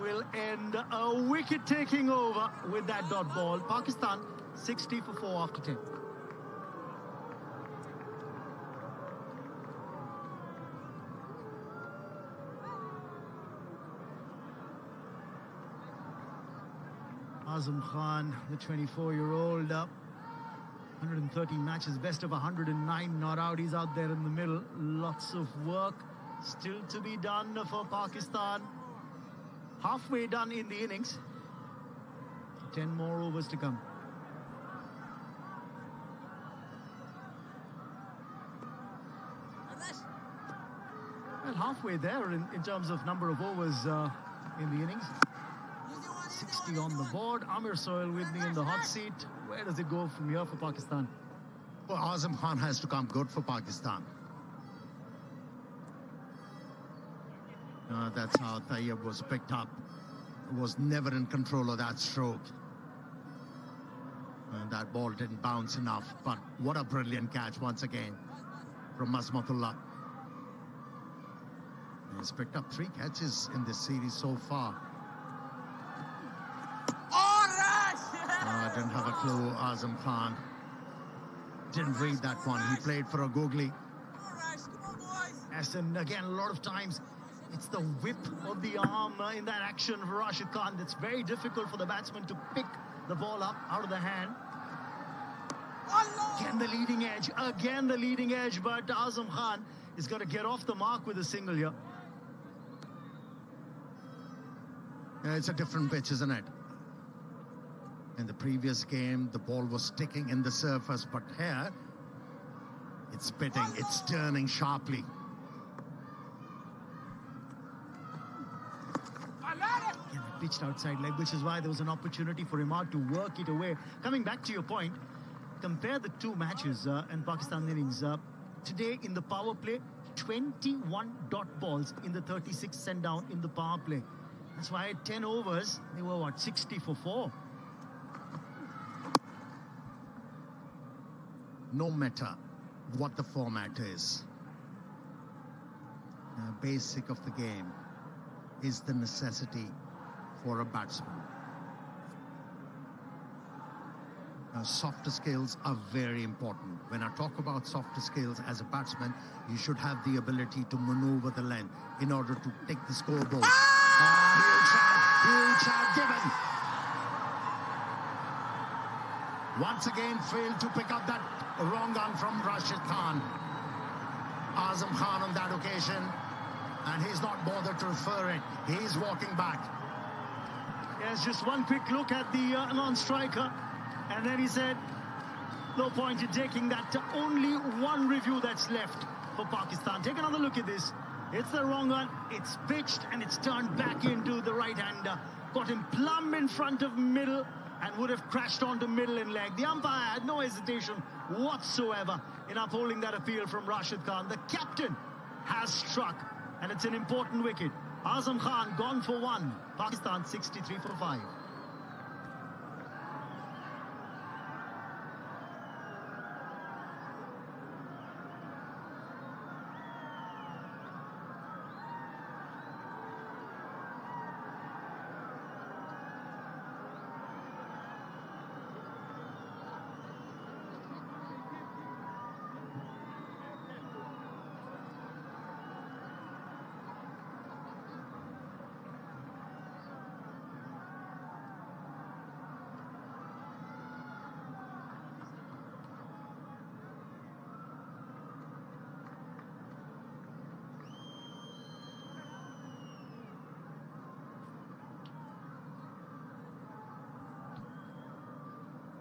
will end a wicket taking over with that dot ball. Pakistan 60 for 4 after 10. Azam Khan, the 24-year-old, 130 matches, best of 109 not out. He's out there in the middle. Lots of work still to be done for Pakistan. Halfway done in the innings. 10 more overs to come. Well, halfway there in terms of number of overs in the innings. 60 on the board. Amir Sohail with me in the hot seat. Where does it go from here for Pakistan? Well, Azam Khan has to come good for Pakistan. That's how Tayyab was picked up. Was never in control of that stroke. That ball didn't bounce enough, but what a brilliant catch once again from Mazmatullah. He's picked up 3 catches in this series so far. I didn't have a clue. Azam Khan didn't read that one. He played for a googly. Yes, and again, a lot of times it's the whip of the arm in that action for Rashid Khan that's very difficult for the batsman to pick the ball up out of the hand. Again the leading edge, but Azam Khan is going to get off the mark with a single here. Yeah, it's a different pitch, isn't it? In the previous game, the ball was sticking in the surface, but here, it's spitting, it's turning sharply. Yeah, pitched outside leg, which is why there was an opportunity for Imad to work it away. Coming back to your point, compare the 2 matches in Pakistan innings. Today in the power play, 21 dot balls in the 36 sent down in the power play. That's why at 10 overs, they were, 60 for 4. No matter what the format is, the basic of the game is the necessity for a batsman. Softer skills are very important. When I talk about softer skills as a batsman, you should have the ability to maneuver the length in order to take the scoreboard. Huge shot given. Once again failed to pick up that wrong gun from Rashid Khan. Azam Khan on that occasion, and he's not bothered to refer it. He's walking back. Yes, just one quick look at the non-striker, and then he said, no point in taking that. Only one review that's left for Pakistan. Take another look at this. It's the wrong one. It's pitched, and it's turned back into the right-hander. Got him plumb in front of middle, and would have crashed onto middle and leg. The umpire had no hesitation whatsoever in upholding that appeal from Rashid Khan. The captain has struck, and it's an important wicket. Azam Khan gone for 1. Pakistan 63 for 5.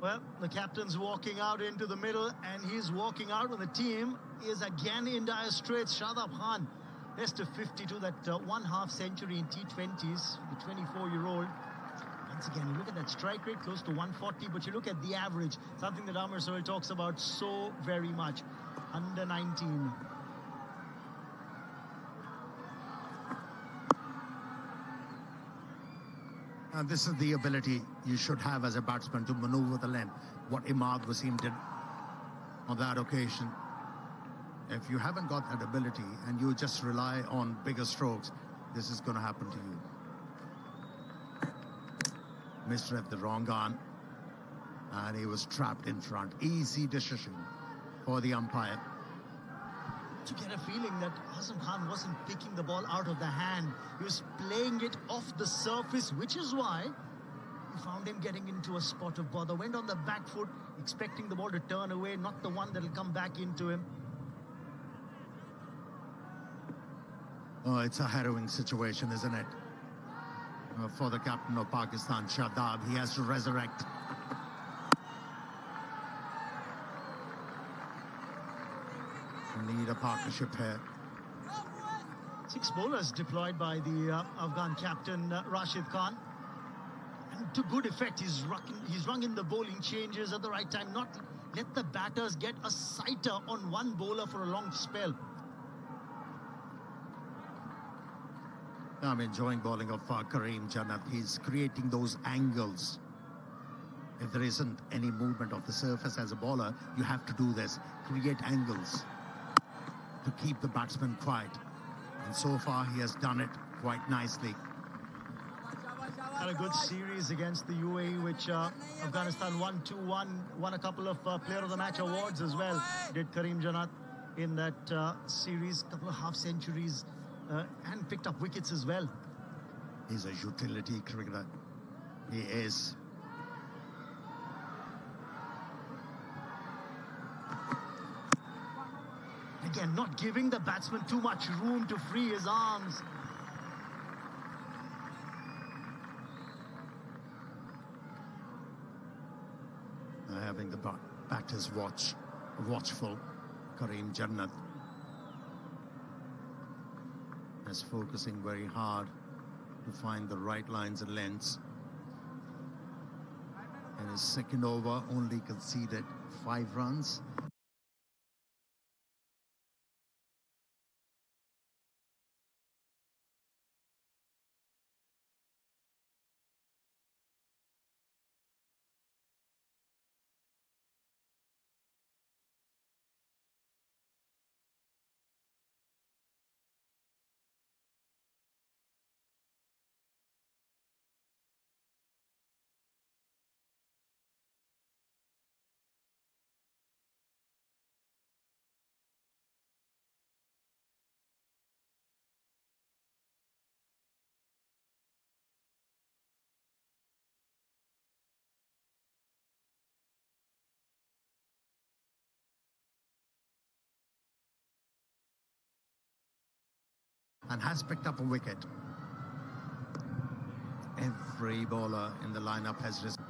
Well, the captain's walking out into the middle, and he's walking out when the team is again in dire straits. Shadab Khan, best of 52, that 1/2 century in T20s, the 24-year-old. Once again, you look at that strike rate, close to 140, but you look at the average, something that Amir Sohail talks about so very much, under 19. And this is the ability you should have as a batsman to maneuver the length. What Imad Wasim did on that occasion. If you haven't got that ability and you just rely on bigger strokes, this is going to happen to you. misread the wrong on, and he was trapped in front. Easy decision for the umpire. To get a feeling that Azam Khan wasn't picking the ball out of the hand. He was playing it off the surface, which is why he found him getting into a spot of bother. Went on the back foot, expecting the ball to turn away, not the one that'll come back into him. Oh, it's a harrowing situation, isn't it? For the captain of Pakistan, Shadab, he has to resurrect. Need a partnership here. 6 bowlers deployed by the Afghan captain Rashid Khan, and to good effect. He's rung in the bowling changes at the right time, not let the batters get a sighter on one bowler for a long spell. I'm enjoying bowling of Kareem Jannat. He's creating those angles. If there isn't any movement of the surface as a bowler, you have to do this. Create angles to keep the batsman quiet. And so far, he has done it quite nicely. Had a good series against the UAE, which Afghanistan won 2-1. Won a couple of Player of the Match awards as well, did Kareem Jannat in that series. Couple of half centuries and picked up wickets as well. He's a utility cricketer. He is. Again, not giving the batsman too much room to free his arms. Having the batters watchful. Kareem Jannat is focusing very hard to find the right lines and lengths. In his second over, only conceded 5 runs. And has picked up a wicket. Every bowler in the lineup has risen.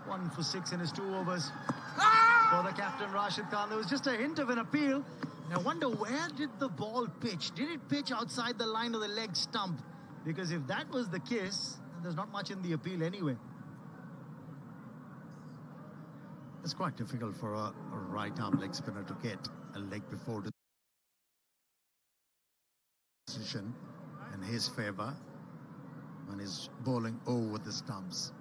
One for 6 in his 2 overs for the captain Rashid Khan. There was just a hint of an appeal. And I wonder, where did the ball pitch? Did it pitch outside the line of the leg stump? Because if that was the case, there's not much in the appeal anyway. It's quite difficult for a right-arm leg spinner to get a leg before decision in his favour when he's bowling over the stumps.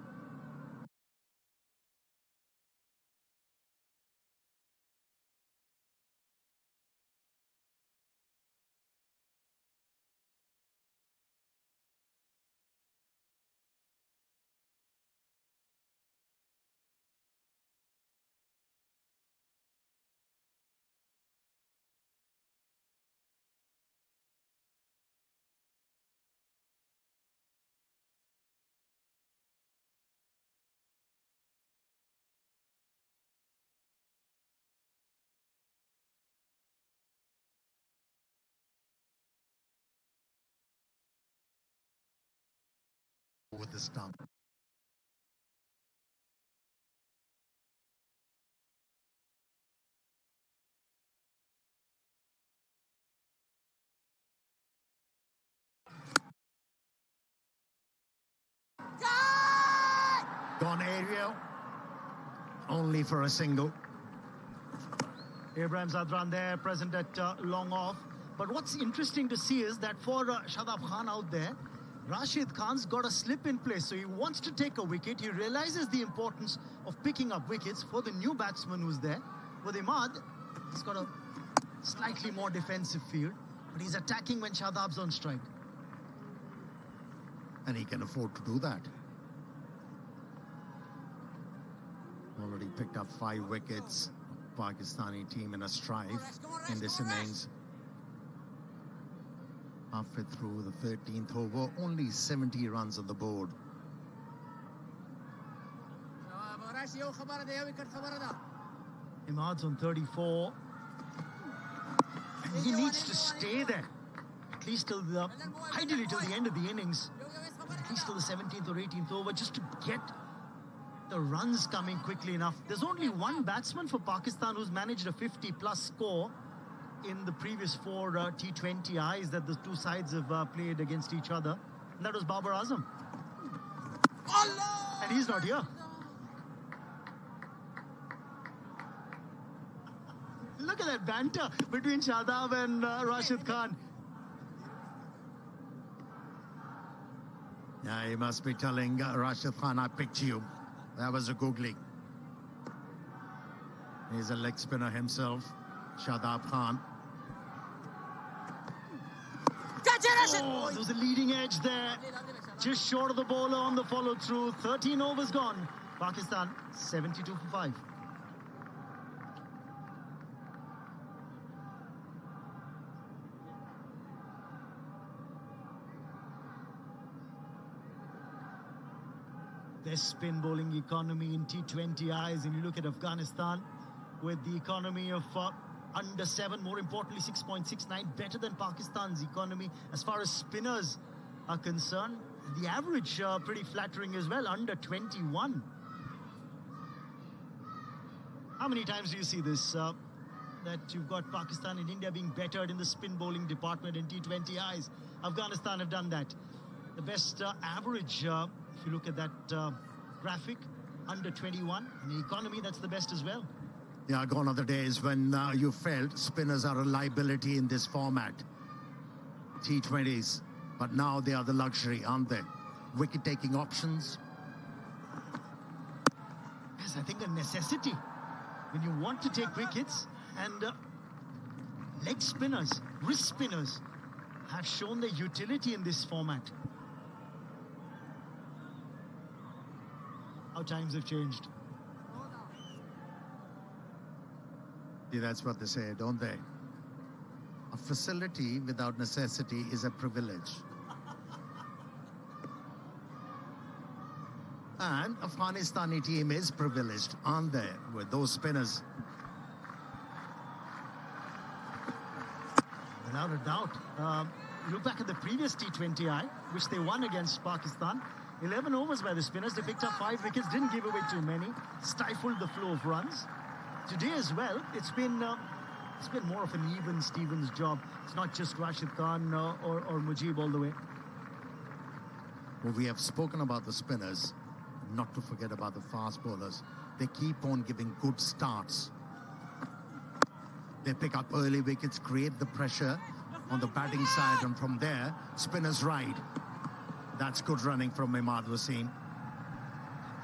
With the stump. Gone aerial, only for a single. Ibrahim Zadran there, present at long off. But what's interesting to see is that for Shadab Khan out there, Rashid Khan's got a slip in place. So he wants to take a wicket. He realizes the importance of picking up wickets for the new batsman who's there. With Imad, he's got a slightly more defensive field, but he's attacking when Shadab's on strike. And he can afford to do that. Already picked up 5 wickets. Pakistani team in a strife in this innings. Halfway through the 13th over, only 70 runs on the board. Imad's on 34. And he needs to stay there, at least till the, ideally till the end of the innings, at least till the 17th or 18th over, just to get the runs coming quickly enough. There's only one batsman for Pakistan who's managed a 50-plus score in the previous 4 T20Is that the two sides have played against each other. And that was Babar Azam. And he's not here. Look at that banter between Shadab and Rashid Khan. Yeah, he must be telling Rashid Khan, I picked you. That was a googly. He's a leg spinner himself, Shadab Khan. Oh, there was a leading edge there. Just short of the bowler on the follow through. 13 overs gone. Pakistan 72 for 5. Best spin bowling economy in T20Is, and you look at Afghanistan with the economy of under 7, more importantly 6.69, better than Pakistan's economy as far as spinners are concerned. The average pretty flattering as well, under 21. How many times do you see this, that you've got Pakistan and India being bettered in the spin bowling department in T20Is? Afghanistan have done that. The best average, if you look at that graphic, under 21. And the economy, that's the best as well. Yeah, gone are the days when you felt spinners are a liability in this format. T20s. But now they are the luxury, aren't they? Wicket-taking options. Yes, I think a necessity. When you want to take wickets, and leg spinners, wrist spinners have shown their utility in this format. How times have changed. Yeah, that's what they say, don't they? A facility without necessity is a privilege. And Afghanistani team is privileged, aren't they, with those spinners? Without a doubt. Look back at the previous T20I, which they won against Pakistan. 11 overs by the spinners. They picked up 5 wickets, didn't give away too many, stifled the flow of runs. Today as well, it's been more of an even Stevens job. It's not just Rashid Khan or Mujib all the way. Well, we have spoken about the spinners, not to forget about the fast bowlers. They keep on giving good starts. They pick up early wickets, create the pressure on the batting side, and from there, spinners ride. That's good running from Imad Wasim.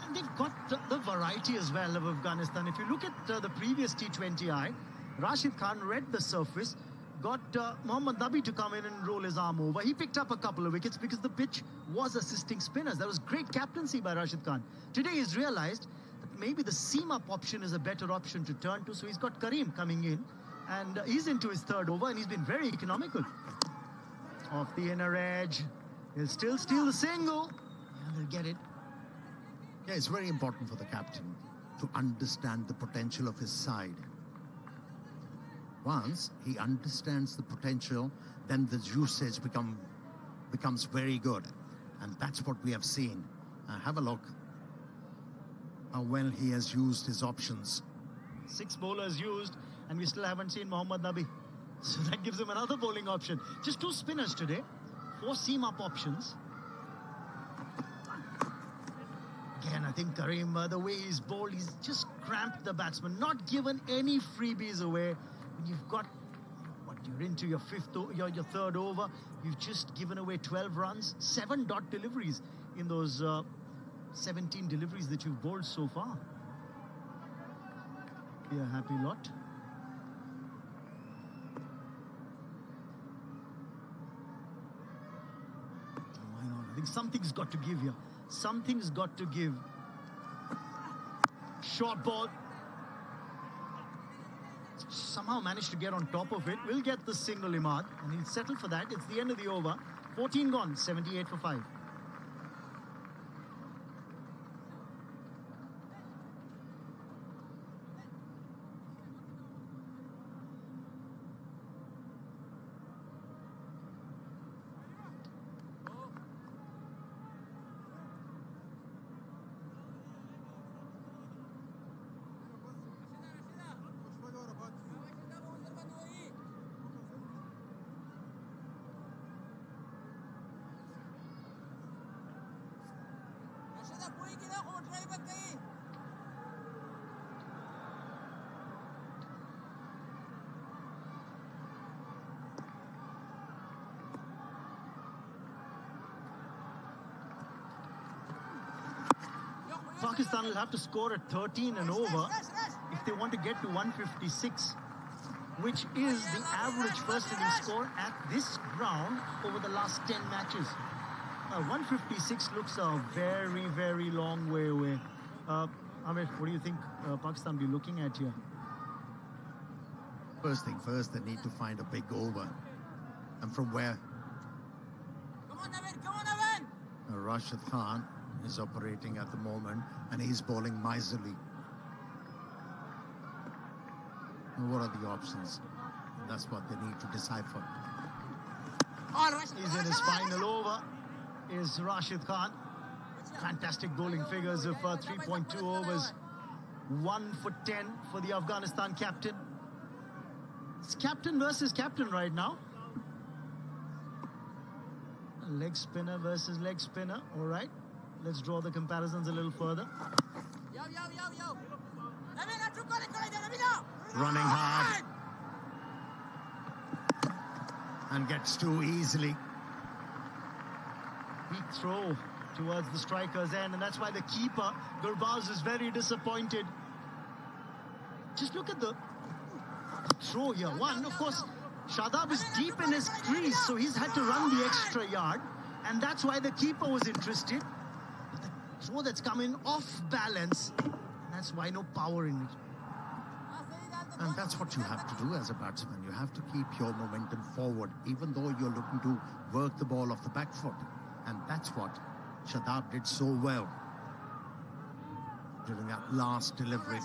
And they've got the variety as well of Afghanistan. If you look at the previous T20I, Rashid Khan read the surface, got Mohammad Nabi to come in and roll his arm over. He picked up a couple of wickets because the pitch was assisting spinners. That was great captaincy by Rashid Khan. Today he's realized that maybe the seam-up option is a better option to turn to, so he's got Kareem coming in, and he's into his 3rd over, and he's been very economical. Off the inner edge. He'll still steal the single. And they'll get it. Yeah, it's very important for the captain to understand the potential of his side. Once he understands the potential, then the usage becomes very good. And that's what we have seen. Have a look how well he has used his options. 6 bowlers used, and we still haven't seen Mohammad Nabi. So that gives him another bowling option. Just 2 spinners today. 4 seam-up options. Again, I think Karim, the way he's bowled, he's just cramped the batsman, not given any freebies away. When you've got, what, you're into your your third over, you've just given away 12 runs, 7 dot deliveries in those 17 deliveries that you've bowled so far. Be a happy lot. Why not? I think something's got to give here. Something's got to give. Short ball. Somehow managed to get on top of it. Will get the single, Imad, and he'll settle for that. It's the end of the over. 14 gone, 78 for 5. Pakistan will have to score at 13 and over if they want to get to 156, which is the average first inning score at this ground over the last 10 matches. 156 looks a very, very long way away. Ahmed, what do you think Pakistan will be looking at here? First thing first, they need to find a big over. And from where? Come on, Evan! Rashid Khan is operating at the moment, and he's bowling miserly. What are the options? And that's what they need to decipher. He's in his final over, is Rashid Khan. Fantastic bowling figures of 3.2 overs. 1 for 10 for the Afghanistan captain. It's captain versus captain right now. Leg spinner versus leg spinner. All right. Let's draw the comparisons a little further. Running hard. And gets too easily. Weak throw towards the striker's end, and that's why the keeper, Gurbaz, is very disappointed. Just look at the throw here. One, of course, Shadab is deep in his crease, so he's had to run the extra yard, and that's why the keeper was interested. But the throw that's coming off balance, that's why no power in it. And that's what you have to do as a batsman. You have to keep your momentum forward, even though you're looking to work the ball off the back foot. And that's what Shadab did so well during that last delivery.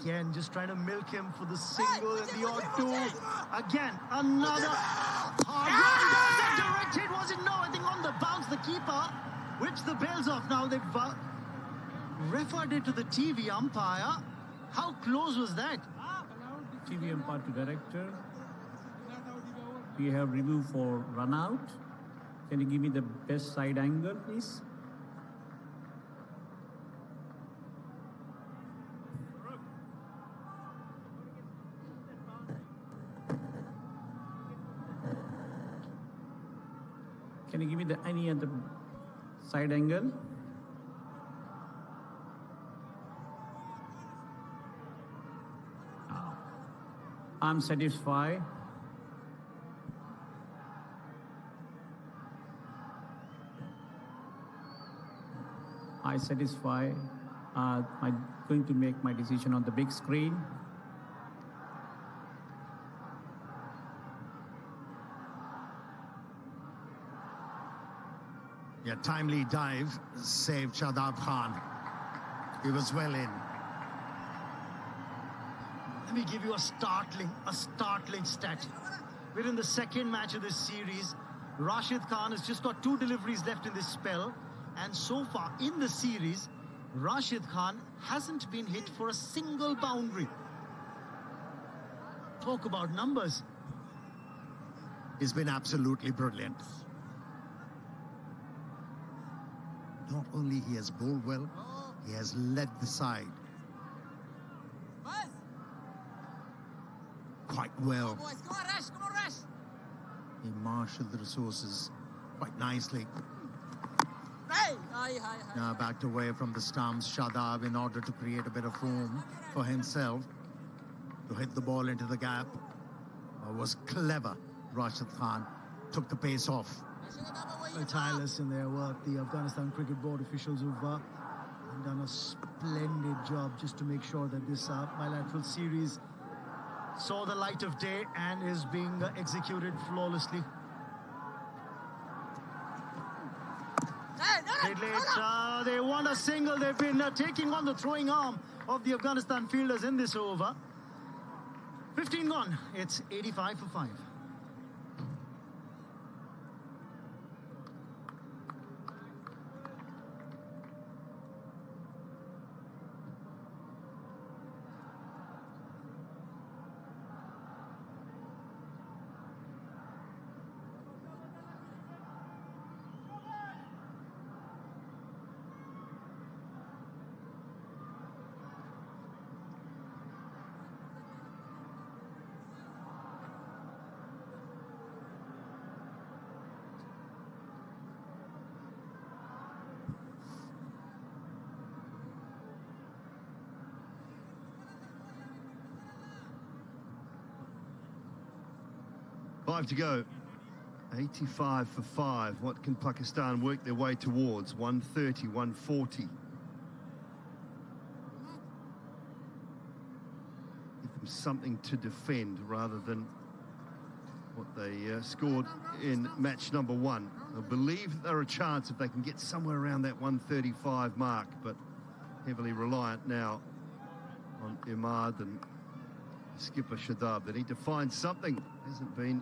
Again, just trying to milk him for the single and the odd two. Again, another hard run. Was it directed? Was it? No, I think on the bounce, the keeper whips the bails off. Now they've referred it to the TV umpire. How close was that? TV umpire to director. We have review for run out. Can you give me the best side angle, please? Can you give me the any other side angle? I'm satisfied. I satisfy. I'm going to make my decision on the big screen. Yeah, timely dive saved Shadab Khan. He was well in. Let me give you a startling stat. We're in the second match of this series. Rashid Khan has just got 2 deliveries left in this spell. And so far in the series, Rashid Khan hasn't been hit for a single boundary. Talk about numbers. He's been absolutely brilliant. Not only he has bowled well, he has led the side Buzz! quite well. Boys, come on, Rush, come on, Rush! He marshaled the resources quite nicely. Hey! Aye. Now backed away from the stumps, Shadab, in order to create a bit of room for himself to hit the ball into the gap. Was clever. Rashid Khan took the pace off. Very tireless in their work. The Afghanistan Cricket Board officials who've done a splendid job just to make sure that this bilateral series saw the light of day and is being executed flawlessly. They want a single. They've been taking on the throwing arm of the Afghanistan fielders in this over. 15 gone. It's 85 for 5. Five to go. 85 for 5. What can Pakistan work their way towards? 130, 140. Give them something to defend rather than what they scored in match number 1. I believe they're a chance if they can get somewhere around that 135 mark, but heavily reliant now on Imad and skipper Shadab. They need to find something. Hasn't been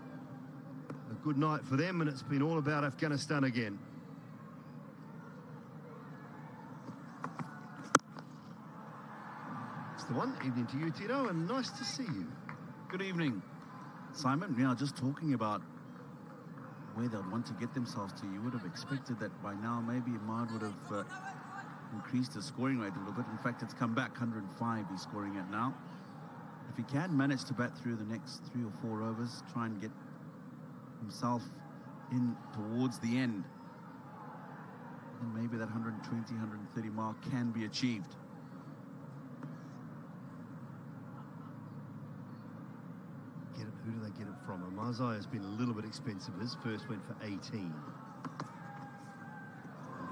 a good night for them, and it's been all about Afghanistan again. It's the one. Evening to you, Tito, and nice to see you. Good evening, Simon. Yeah, just talking about where they'd want to get themselves to. You would have expected that by now maybe Imad would have increased his scoring rate a little bit. In fact, it's come back. 105 he's scoring at now. If he can manage to bat through the next 3 or 4 overs, try and get himself in towards the end, and maybe that 120, 130 mark can be achieved. Who do they get it from? Amazai has been a little bit expensive. His first went for 18.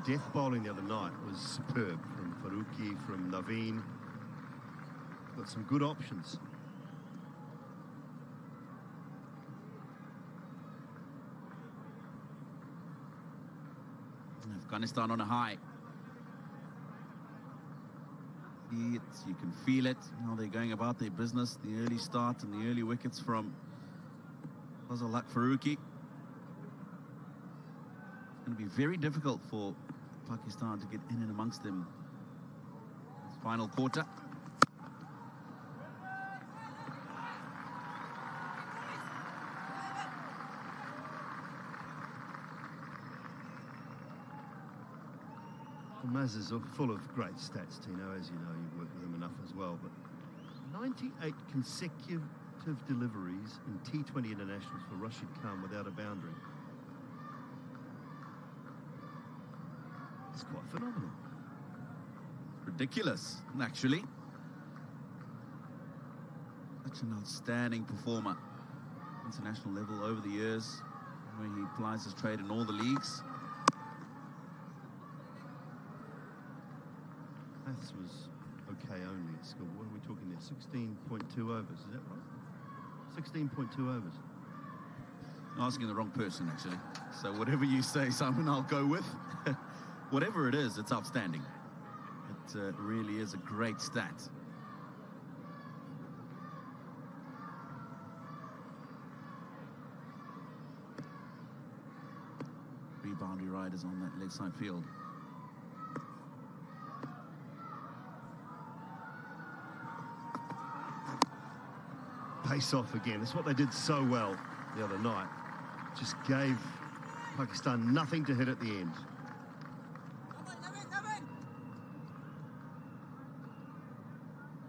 Death bowling the other night was superb from Faruqi, from Naveen. Got some good options. Afghanistan on a high. You can feel it. You know, they're going about their business. The early start and the early wickets from Fazal Faruqi. It's going to be very difficult for Pakistan to get in and amongst them. This final quarter. Maz is full of great stats, Tino, as you know. You've worked with him enough as well. But 98 consecutive deliveries in T20 internationals for Rashid Khan without a boundary. It's quite phenomenal. Ridiculous, actually. Such an outstanding performer. International level over the years, where he applies his trade in all the leagues. Maths was okay only at school. What are we talking there? 16.2 overs, is that right? 16.2 overs. Asking the wrong person, actually. So whatever you say, Simon, I'll go with. Whatever it is, it's outstanding. It really is a great stat. 3 boundary riders on that leg side field. Pace off again. That's what they did so well the other night. just gave Pakistan nothing to hit at the end.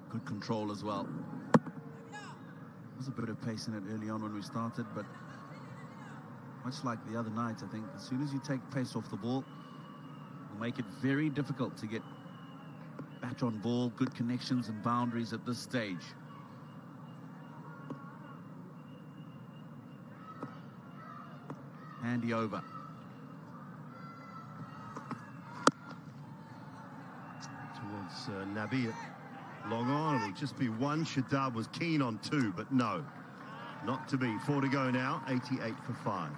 Good control as well. There's a bit of pace in it early on when we started, but much like the other night, I think as soon as you take pace off the ball, it'll make it very difficult to get back on ball, good connections and boundaries at this stage. Handy over. Towards Nabi. Long on, it'll just be one. Shadab was keen on two, but no, not to be. 4 to go now, 88 for 5.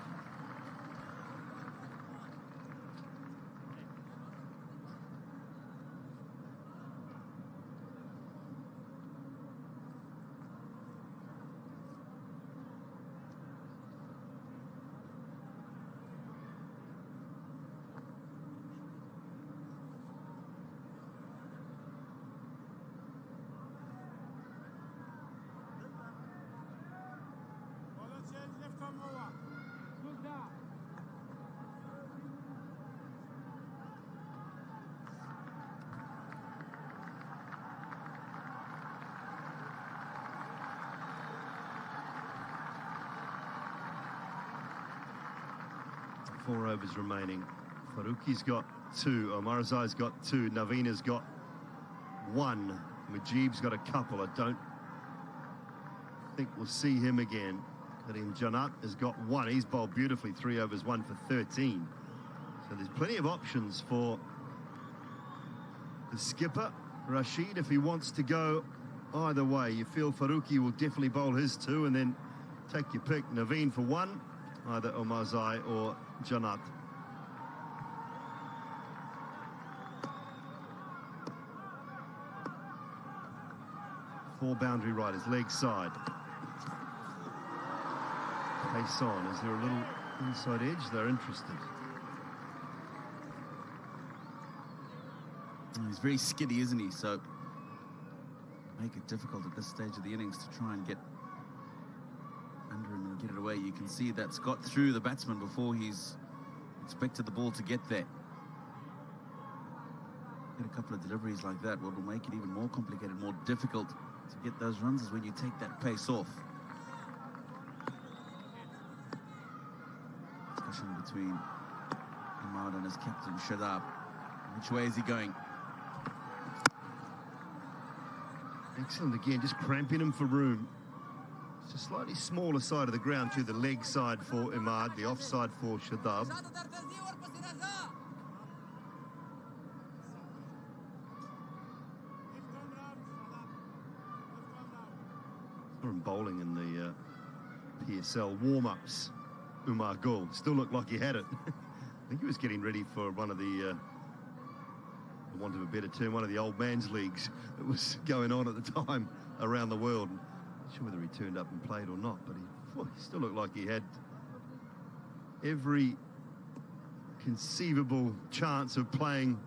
Four overs remaining. Faruqi's got 2. Omarzai's got 2. Naveen's got 1. Mujib's got a couple. I don't think we'll see him again. Karim Janat has got 1. He's bowled beautifully. 3 overs, 1 for 13. So there's plenty of options for the skipper, Rashid, if he wants to go either way. You feel Faruqi will definitely bowl his 2 and then take your pick. Naveen for 1, either Omarzai or Janat. Four boundary riders, leg side. Pace on. Is there a little inside edge? They're interested. He's very skiddy, isn't he? So make it difficult at this stage of the innings to try and get under him and get it away. You can see that's got through the batsman before he's expected the ball to get there. Get a couple of deliveries like that, what will make it even more complicated, more difficult to get those runs is when you take that pace off. Discussion between Ahmad and his captain Shadab. Which way is he going? Excellent again, just cramping him for room. It's a slightly smaller side of the ground to the leg side for Imad, the offside for Shadab. Saw him bowling in the PSL warm-ups. Umar Gul still looked like he had it. I think he was getting ready for one of the, for want of a better term, one of the old man's leagues that was going on at the time around the world. Not sure whether he turned up and played or not, but he still looked like he had every conceivable chance of playing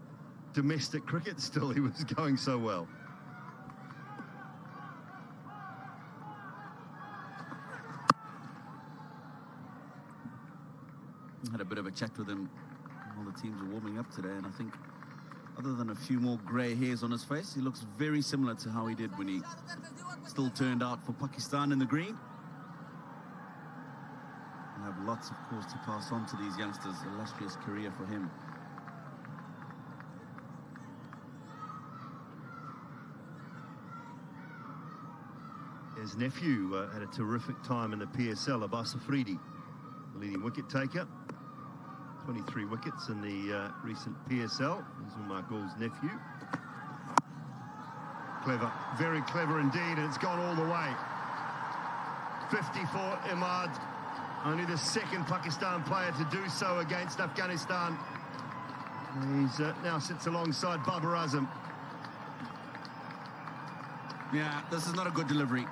domestic cricket still. He was going so well. Had a bit of a chat with him. All the teams are warming up today, and I think other than a few more grey hairs on his face, he looks very similar to how he did when he still turned out for Pakistan in the green. We'll have lots, of course, to pass on to these youngsters. Illustrious career for him. His nephew had a terrific time in the PSL, Abbas Afridi, the leading wicket taker. 23 wickets in the recent PSL. He's Umar Gul's nephew. Clever, very clever indeed, and it's gone all the way. 54 Imad, only the second Pakistan player to do so against Afghanistan. He's now sits alongside Babar Azam. Yeah, this is not a good delivery.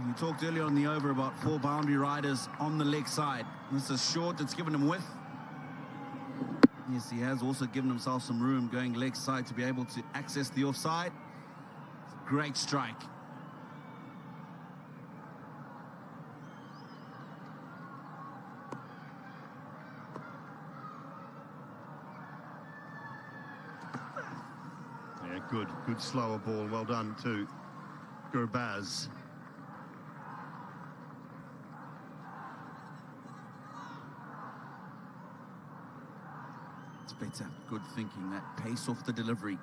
You talked earlier on the over about 4 boundary riders on the leg side. This is short, it's given him width. Yes, he has also given himself some room going leg side to be able to access the offside. It's a great strike. good slower ball. Well done to Gurbaz. It's better. Good thinking. That pace off the delivery,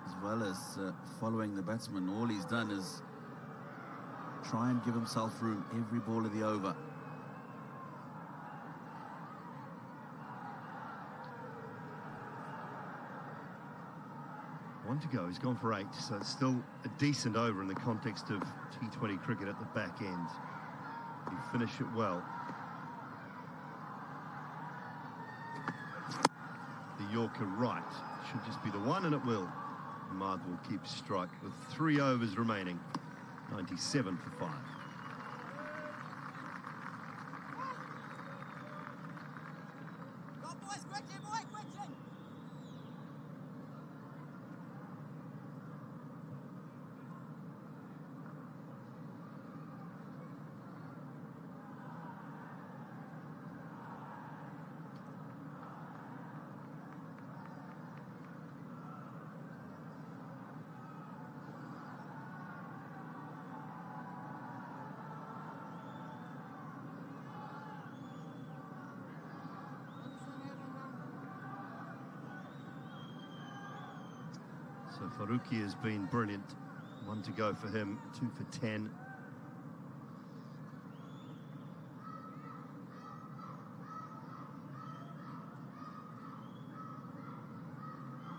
as well as following the batsman. All he's done is try and give himself room every ball of the over. One to go. He's gone for 8, so it's still a decent over in the context of T20 cricket at the back end. He finished it well. The Yorker right should just be the one, and it will. Ahmad will keep strike with 3 overs remaining. 97 for 5. Go, boys, quickly, boy, quickly. So Faruqi has been brilliant. 1 to go for him, 2 for 10.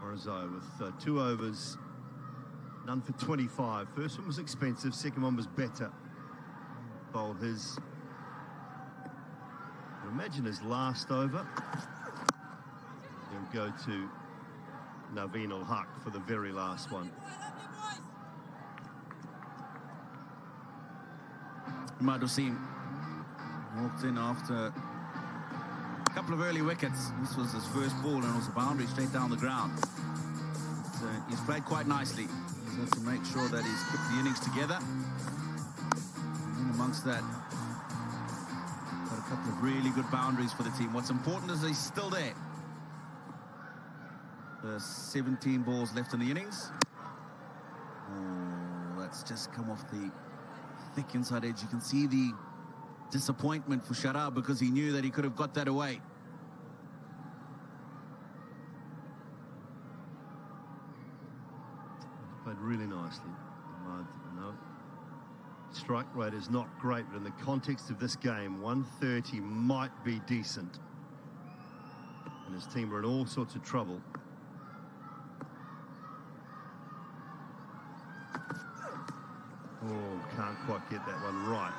Morazai with 2 overs, none for 25. First one was expensive, second one was better. Bowled his, I imagine his last over. He'll go to Naveen ul-Haq for the very last one. Ahmad Hussain walked in after a couple of early wickets. This was his first ball, and it was a boundary straight down the ground. So he's played quite nicely. He's had to make sure that he's kept the innings together. And amongst that, got a couple of really good boundaries for the team. What's important is he's still there. There's 17 balls left in the innings. Oh, that's just come off the thick inside edge. You can see the disappointment for Sharab because he knew that he could have got that away. Played really nicely. No, strike rate is not great, but in the context of this game, 130 might be decent. And his team are in all sorts of trouble. Oh, can't quite get that one right.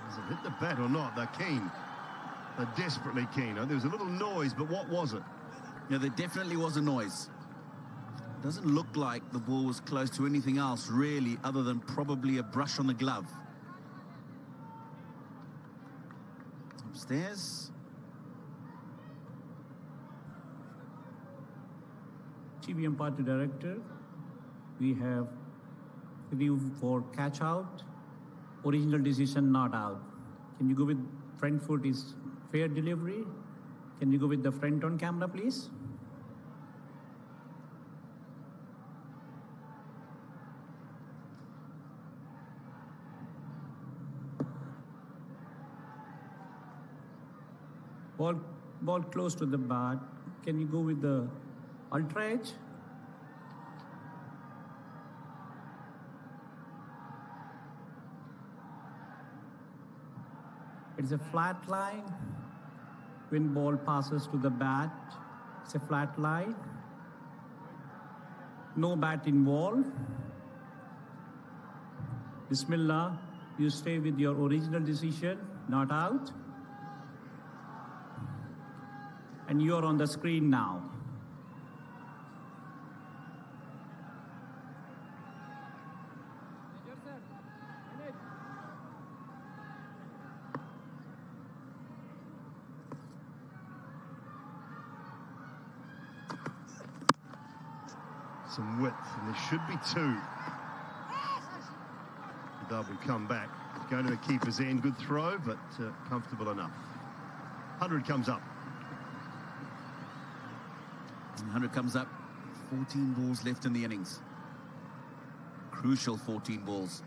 Does it hit the bat or not? They're keen. They're desperately keen. There was a little noise, but what was it? Yeah, there definitely was a noise. Doesn't look like the ball was close to anything else, really, other than probably a brush on the glove. Upstairs. TV umpire to director. We have review for catch out, original decision not out. Can you go with front foot is fair delivery? Can you go with the front on camera, please? Ball close to the bat. Can you go with the ultra edge? It's a flat line. When ball passes to the bat, it's a flat line. No bat involved. Bismillah, you stay with your original decision, not out. And you're on the screen now. Some width, and there should be 2. The double come back. Going to the keeper's end. Good throw, but comfortable enough. 100 comes up. 100 comes up. 14 balls left in the innings. Crucial 14 balls.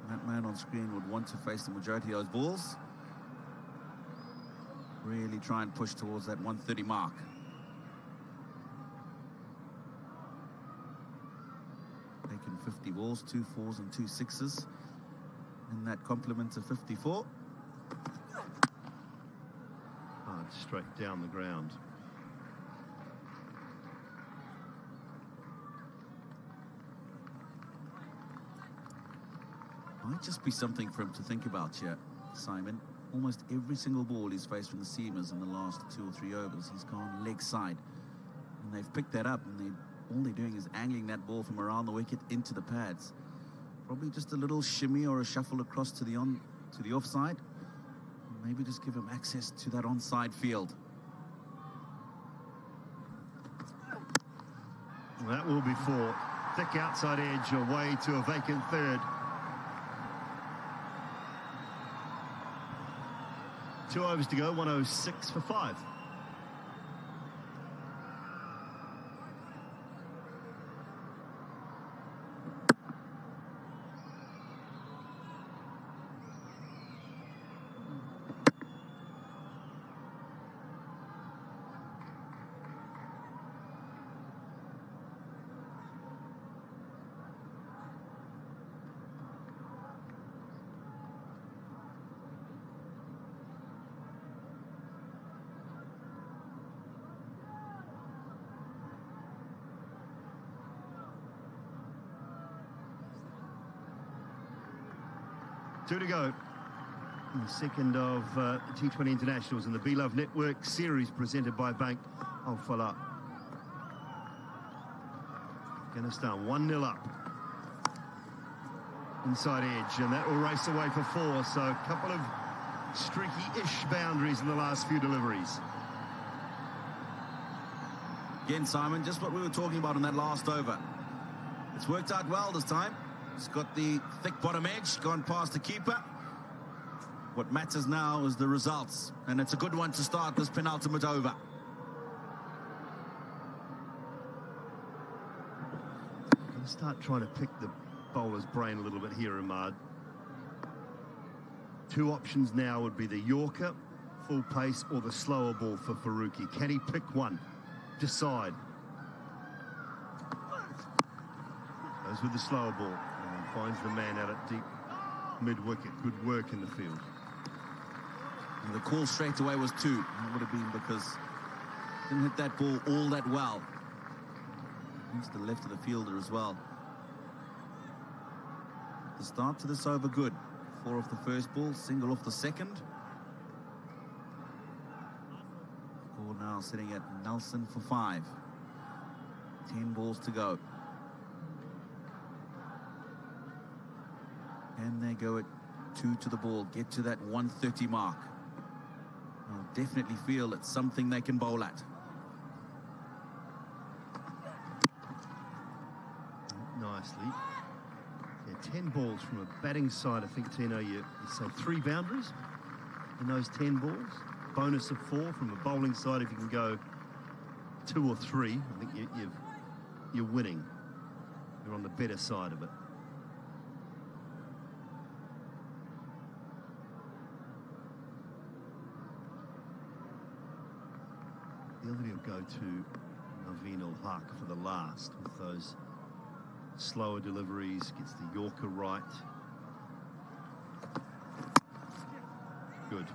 That man on screen would want to face the majority of those balls. Really try and push towards that 130 mark. Taken 50 balls, 2 4s and 2 6s. And that complement of 54. Hard straight down the ground. Might just be something for him to think about here, Simon. Almost every single ball he's faced from the seamers in the last 2 or 3 overs, he's gone leg side. And they've picked that up, and all they're doing is angling that ball from around the wicket into the pads. Probably just a little shimmy or a shuffle across to the offside. Maybe just give him access to that onside field. Well, that will be 4. Thick outside edge away to a vacant third. 2 overs to go, 106 for 5. Two to go in the second of T20 Internationals in the Beloved Network series presented by Bank of Fala. Afghanistan 1-0 up. Inside edge, and that will race away for 4. So a couple of streaky-ish boundaries in the last few deliveries. Again, Simon, just what we were talking about in that last over. It's worked out well this time. It's got the thick bottom edge, gone past the keeper. What matters now is the results, and it's a good one to start this penultimate over. I'm going to start trying to pick the bowler's brain a little bit here, Ahmad. 2 options now would be the Yorker, full pace, or the slower ball for Faruqi. Can he pick one? Decide. Goes with the slower ball. Finds the man out at deep mid-wicket. Good work in the field. And the call straight away was 2. That would have been because didn't hit that ball all that well. Moves to the left of the fielder as well. The start to this over good. 4 off the first ball, single off the second. Score now sitting at Nelson for 5. 10 balls to go. And they go at 2 to the ball, get to that 130 mark. I'll definitely feel it's something they can bowl at. Nicely. Yeah, 10 balls from a batting side. I think, Tino, you say 3 boundaries in those 10 balls. Bonus of 4 from a bowling side. If you can go 2 or 3, I think you're winning. You're on the better side of it. The other will go to Naveen Ul-Haq for the last with those slower deliveries, gets the Yorker right. Good.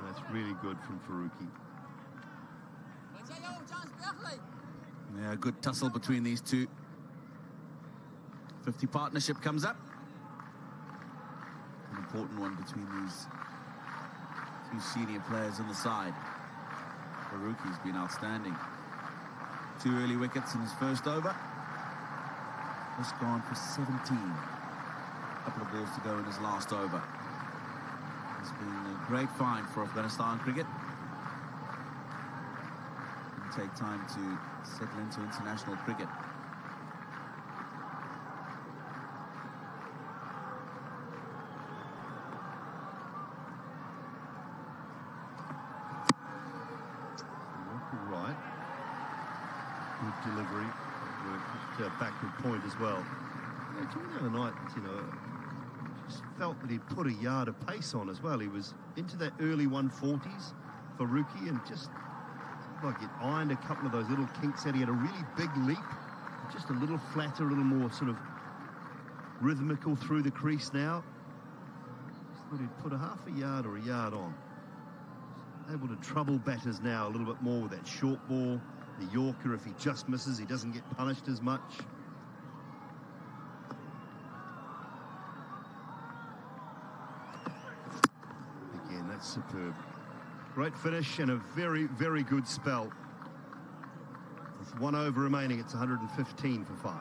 That's really good from Faruqi. Yeah, good tussle between these two. 50 partnership comes up. An important one between these 2 senior players on the side. Faruqi's been outstanding. 2 early wickets in his first over. Just gone for 17. A couple of balls to go in his last over. It's been a great find for Afghanistan cricket. It'll take time to settle into international cricket. delivery, backward point as well. During the other night, just felt that he'd put a yard of pace on as well. He was into that early 140s for rookie and just like it ironed a couple of those little kinks out. He had a really big leap, just a little flatter, a little more sort of rhythmical through the crease now. Just thought he'd put a half a yard or a yard on. Able to trouble batters now a little bit more with that short ball. The Yorker, if he just misses, he doesn't get punished as much. Again, that's superb. Great finish and a very, very good spell. With 1 over remaining, it's 115 for 5.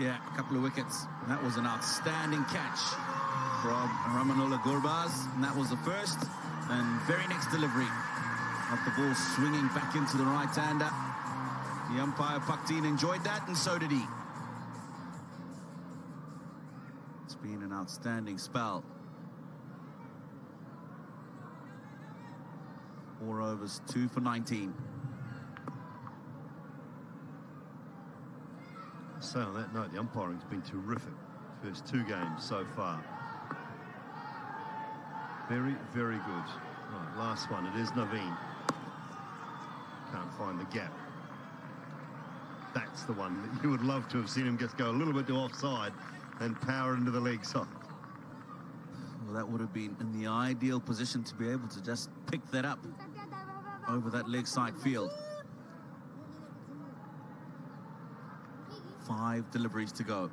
Yeah, a couple of wickets. That was an outstanding catch from Ramanullah Gurbaz. And that was the first and very next delivery of the ball swinging back into the right-hander. The umpire, Pakdeen, enjoyed that, and so did he. It's been an outstanding spell. 4 overs, 2 for 19. So on that note, the umpiring's been terrific. First 2 games so far. Very, very good. Right, last one. It is Naveen. Can't find the gap. That's the one that you would love to have seen him just go a little bit to offside and power into the leg side. Well, that would have been in the ideal position to be able to just pick that up over that leg side field. 5 deliveries to go.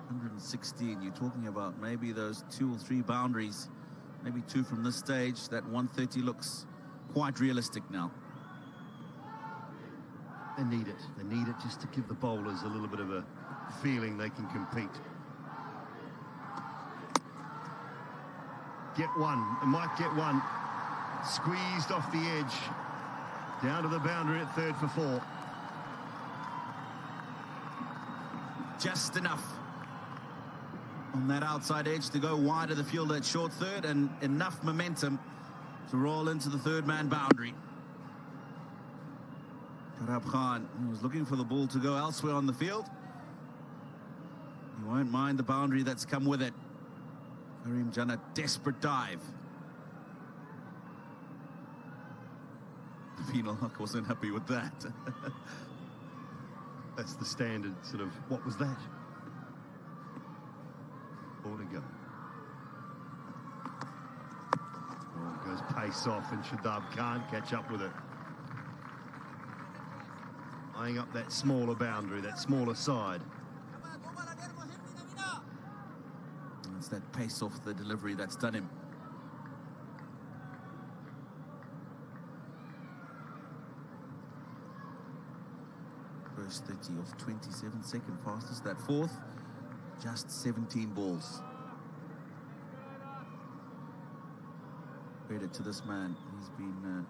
116. You're talking about maybe those 2 or 3 boundaries, maybe 2 from this stage. That 130 looks quite realistic now. They need it. They need it just to give the bowlers a little bit of a feeling they can compete. Get one. It might get one. Squeezed off the edge. Down to the boundary at 3rd for 4. Just enough on that outside edge to go wide of the field at short third, and enough momentum to roll into the 3rd man boundary. Karab Khan was looking for the ball to go elsewhere on the field. He won't mind the boundary that's come with it. Karim Jannat, desperate dive. Naveen Al-Haq wasn't happy with that. That's the standard sort of, what was that? 4 to go. Oh, it goes pace off and Shadab can't catch up with it. Eyeing up that smaller boundary, that smaller side. It's that pace off the delivery that's done him. First 30 of 27, second fastest. That 4th, just 17 balls. Credit to this man. He's been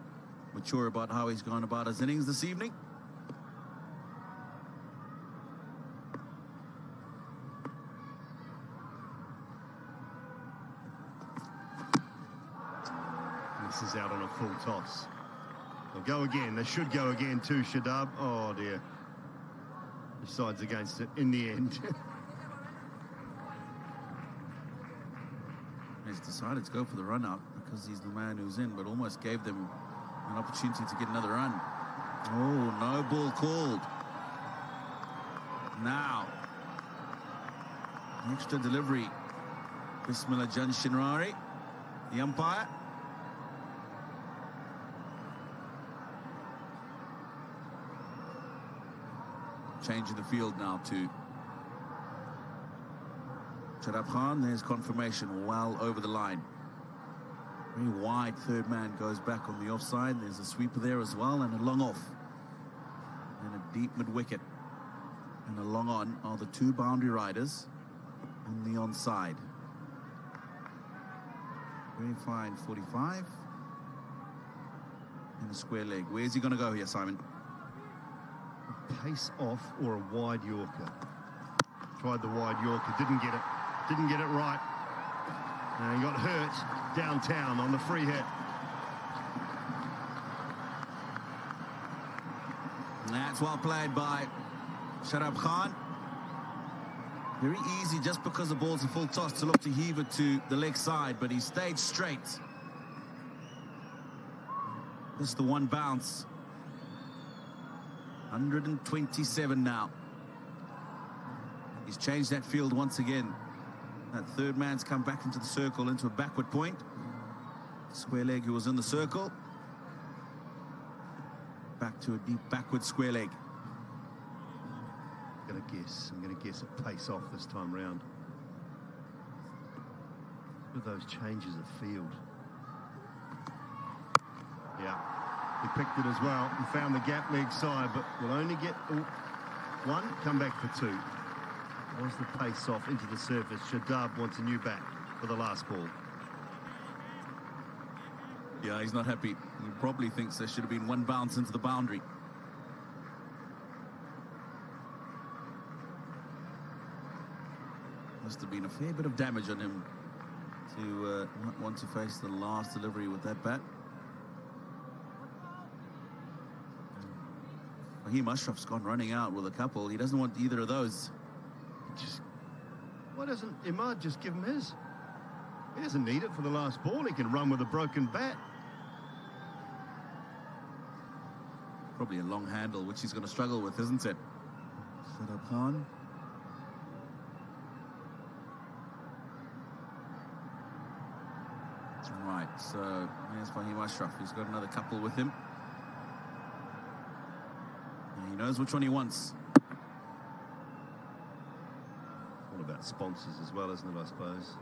mature about how he's gone about his innings this evening. This is out on a full toss. They'll go again. They should go again too, Shadab. Oh dear. Decides against it in the end. He's decided to go for the run out because he's the man who's in, but almost gave them an opportunity to get another run. Oh, no ball called. Now, extra delivery. Bismillah Jan Shinrari, the umpire. Changing the field now to Shadab Khan. There's confirmation, well over the line. Very wide 3rd man goes back on the offside. There's a sweeper there as well, and a long off. And a deep mid-wicket. And a long on are the 2 boundary riders on the onside. Very fine 45. And a square leg. Where's he going to go here, Simon? Pace off or a wide Yorker. Tried the wide Yorker, didn't get it. Didn't get it right. And he got hurt downtown on the free hit. That's well played by Sharab Khan. Very easy, just because the ball's a full toss, to look to heave it to the leg side, but he stayed straight. Just the one bounce. 127 now. He's changed that field once again. That third man's come back into the circle, into a backward point. Square leg who was in the circle. Back to a deep backward square leg. I'm going to guess it pace off this time round. Look at those changes of field. Yeah, he picked it as well and found the gap leg side, but will only get one, come back for two. Was the pace off into the surface. Shadab wants a new bat for the last ball. Yeah, he's not happy. He probably thinks there should have been one bounce into the boundary. Must have been a fair bit of damage on him to not want to face the last delivery with that bat. Fahim Ashraf's gone running out with a couple. He doesn't want either of those. Why doesn't Imad just give him his? He doesn't need it for the last ball. He can run with a broken bat. Probably a long handle, which he's going to struggle with, isn't it? Sharab Khan. Right, so here's Fahim Ashraf. He's got another couple with him. And he knows which one he wants. All about sponsors as well, isn't it, I suppose?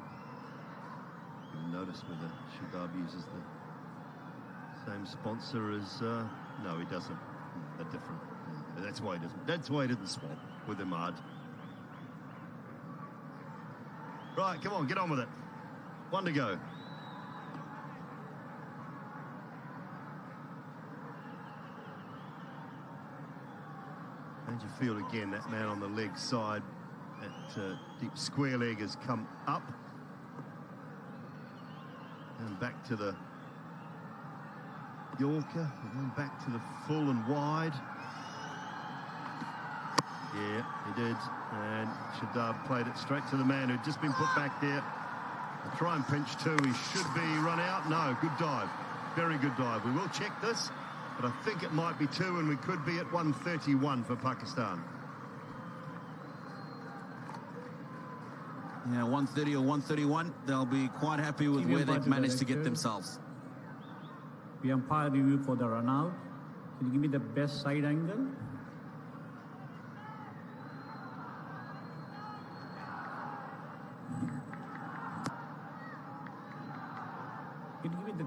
You'll notice whether Shadab uses the same sponsor as... no, he doesn't. They're different. That's why he doesn't. That's why he didn't swap with Imad. Right, come on, get on with it. One to go. And you feel again that man on the leg side, that deep square leg has come up and back to the Yorker, and then back to the full and wide. Yeah, he did, and Shadab played it straight to the man who'd just been put back there. A try and pinch two. He should be run out. No, good dive, very good dive. We will check this, but I think it might be two, and we could be at 131 for Pakistan. Yeah, 130 or 131. They'll be quite happy with where they've managed to get themselves. The umpire review for the run out. Can you give me the best side angle? Can you give me the...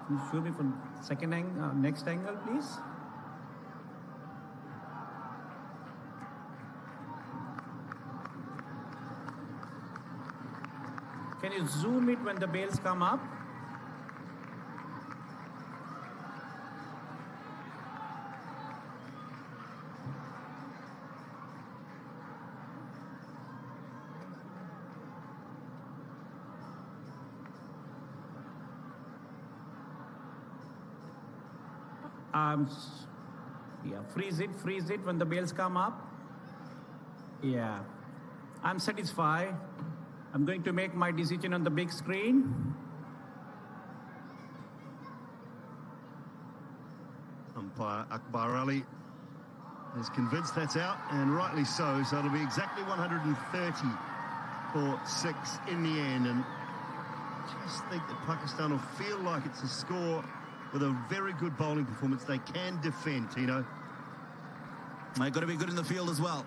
Can you show me from second angle, next angle, please? Can you zoom it when the bails come up? Yeah, freeze it when the bails come up. Yeah, I'm satisfied. I'm going to make my decision on the big screen. Umpire Akbar Ali is convinced that's out, and rightly so. So it'll be exactly 130 for 6 in the end. And I just think that Pakistan will feel like it's a score with a very good bowling performance. They can defend, Tino. They've got to be good in the field as well.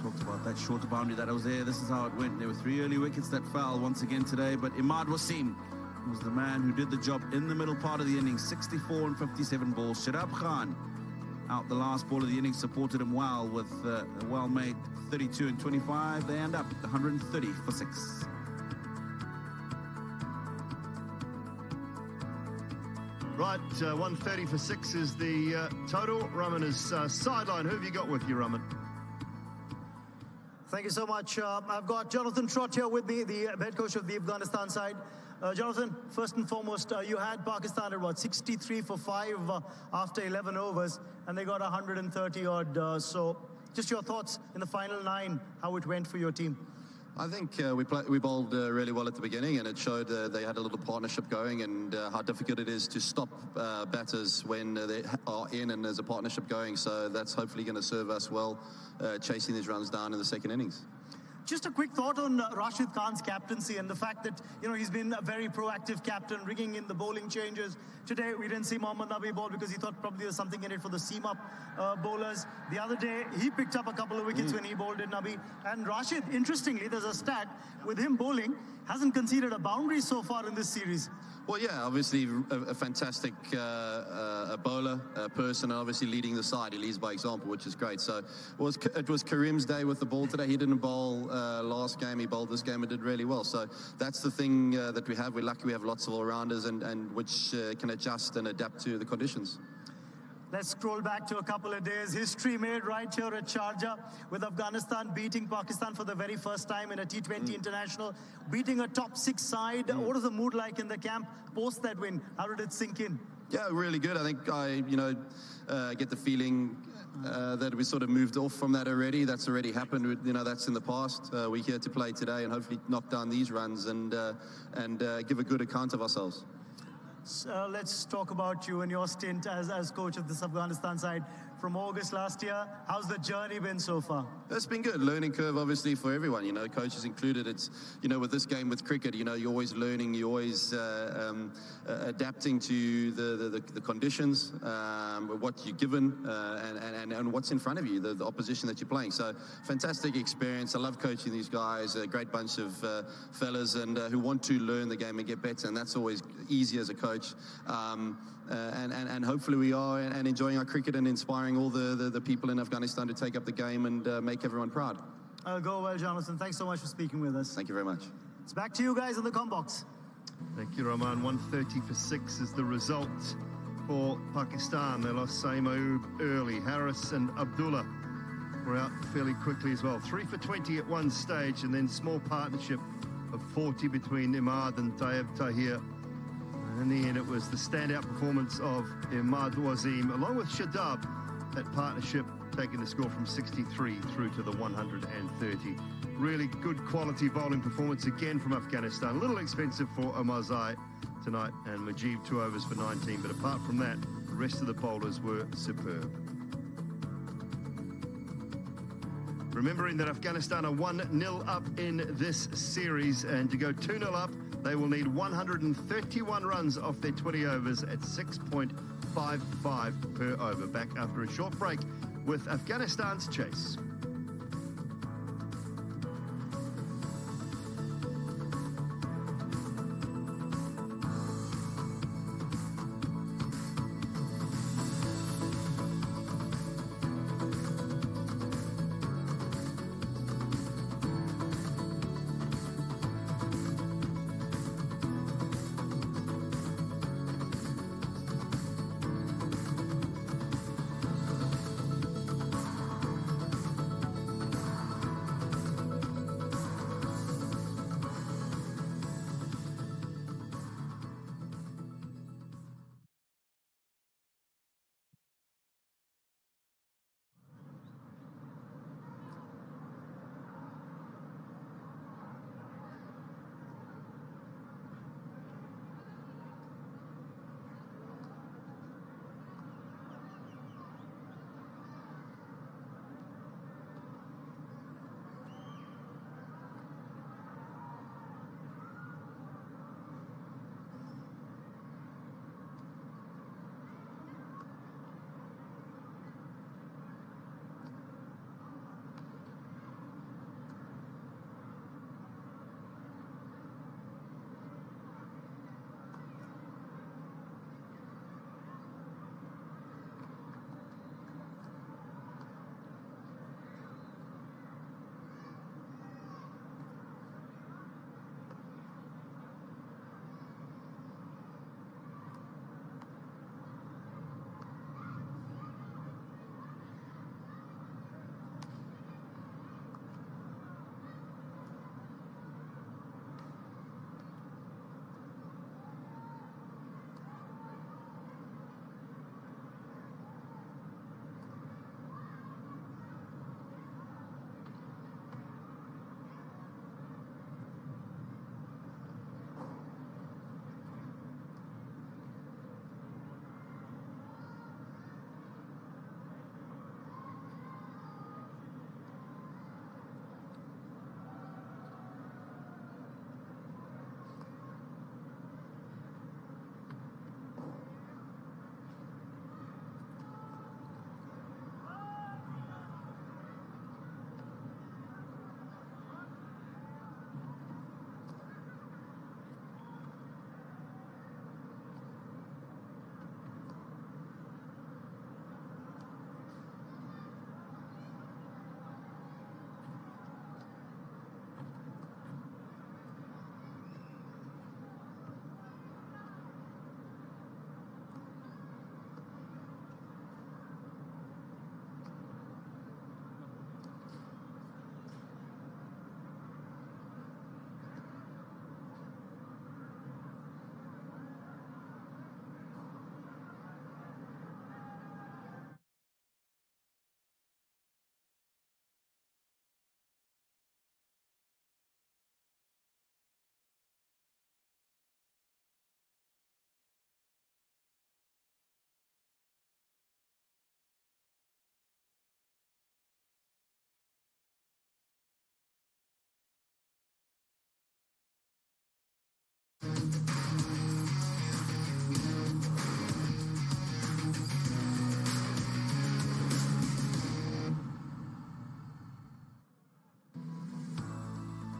Talked about that shorter boundary that was there. This is how it went. There were 3 early wickets that fell once again today, but Imad Wasim was the man who did the job in the middle part of the innings. 64 and 57 balls. Sharab Khan out the last ball of the innings, supported him well with a well-made 32 and 25. They end up 130 for 6. Right, 130 for 6 is the total. Raman is sideline. Who have you got with you, Raman? Thank you so much. I've got Jonathan Trott here with me, the head coach of the Afghanistan side. Jonathan, first and foremost, you had Pakistan at what, 63 for 5 after 11 overs, and they got 130 odd. So just your thoughts in the final 9, how it went for your team. I think we bowled really well at the beginning, and it showed they had a little partnership going, and how difficult it is to stop batters when they are in and there's a partnership going. So that's hopefully going to serve us well, chasing these runs down in the second innings. Just a quick thought on Rashid Khan's captaincy and the fact that, he's been a very proactive captain, bringing in the bowling changes. Today, we didn't see Mohammad Nabi bowl because he thought probably there's something in it for the seam-up bowlers. The other day, he picked up a couple of wickets when he bowled in Nabi. And Rashid, interestingly, there's a stat with him bowling, hasn't conceded a boundary so far in this series. Well, yeah, obviously a fantastic bowler, person, obviously leading the side. He leads by example, which is great. So it was Karim's day with the ball today. He didn't bowl last game. He bowled this game and did really well. So that's the thing that we have. We're lucky we have lots of all-rounders and which can adjust and adapt to the conditions. Let's scroll back to a couple of days. History made right here at Sharjah with Afghanistan beating Pakistan for the very first time in a T20 international, beating a top 6 side. What is the mood like in the camp post that win? How did it sink in? Yeah, really good. I think I get the feeling that we sort of moved off from that already. That's already happened. That's in the past. We're here to play today and hopefully knock down these runs and give a good account of ourselves. Let's talk about you and your stint as coach of this Afghanistan side from August last year. How's the journey been so far? It's been good. Learning curve, obviously, for everyone, coaches included. It's, with this game, with cricket, you're always learning, you're always adapting to the conditions, what you're given, and what's in front of you, the opposition that you're playing. So, fantastic experience. I love coaching these guys, a great bunch of fellas and who want to learn the game and get better, and that's always easy as a coach. And hopefully we are and enjoying our cricket and inspiring all the people in Afghanistan to take up the game and make everyone proud. Go well, Jonathan. Thanks so much for speaking with us. Thank you very much. It's back to you guys in the comm box. Thank you, Rahman. 130 for 6 is the result for Pakistan. They lost Saeem Ayub early. Harris and Abdullah were out fairly quickly as well. 3 for 20 at one stage, and then small partnership of 40 between Imad and Tayyib Tahir. And in the end, it was the standout performance of Imad Wasim, along with Shadab, that partnership taking the score from 63 through to the 130. Really good quality bowling performance again from Afghanistan. A little expensive for Omarzai tonight, and Majib 2 overs for 19. But apart from that, the rest of the bowlers were superb. Remembering that Afghanistan are 1-0 up in this series, and to go 2-0 up, they will need 131 runs off their 20 overs at 6.55 per over. Back after a short break with Afghanistan's chase.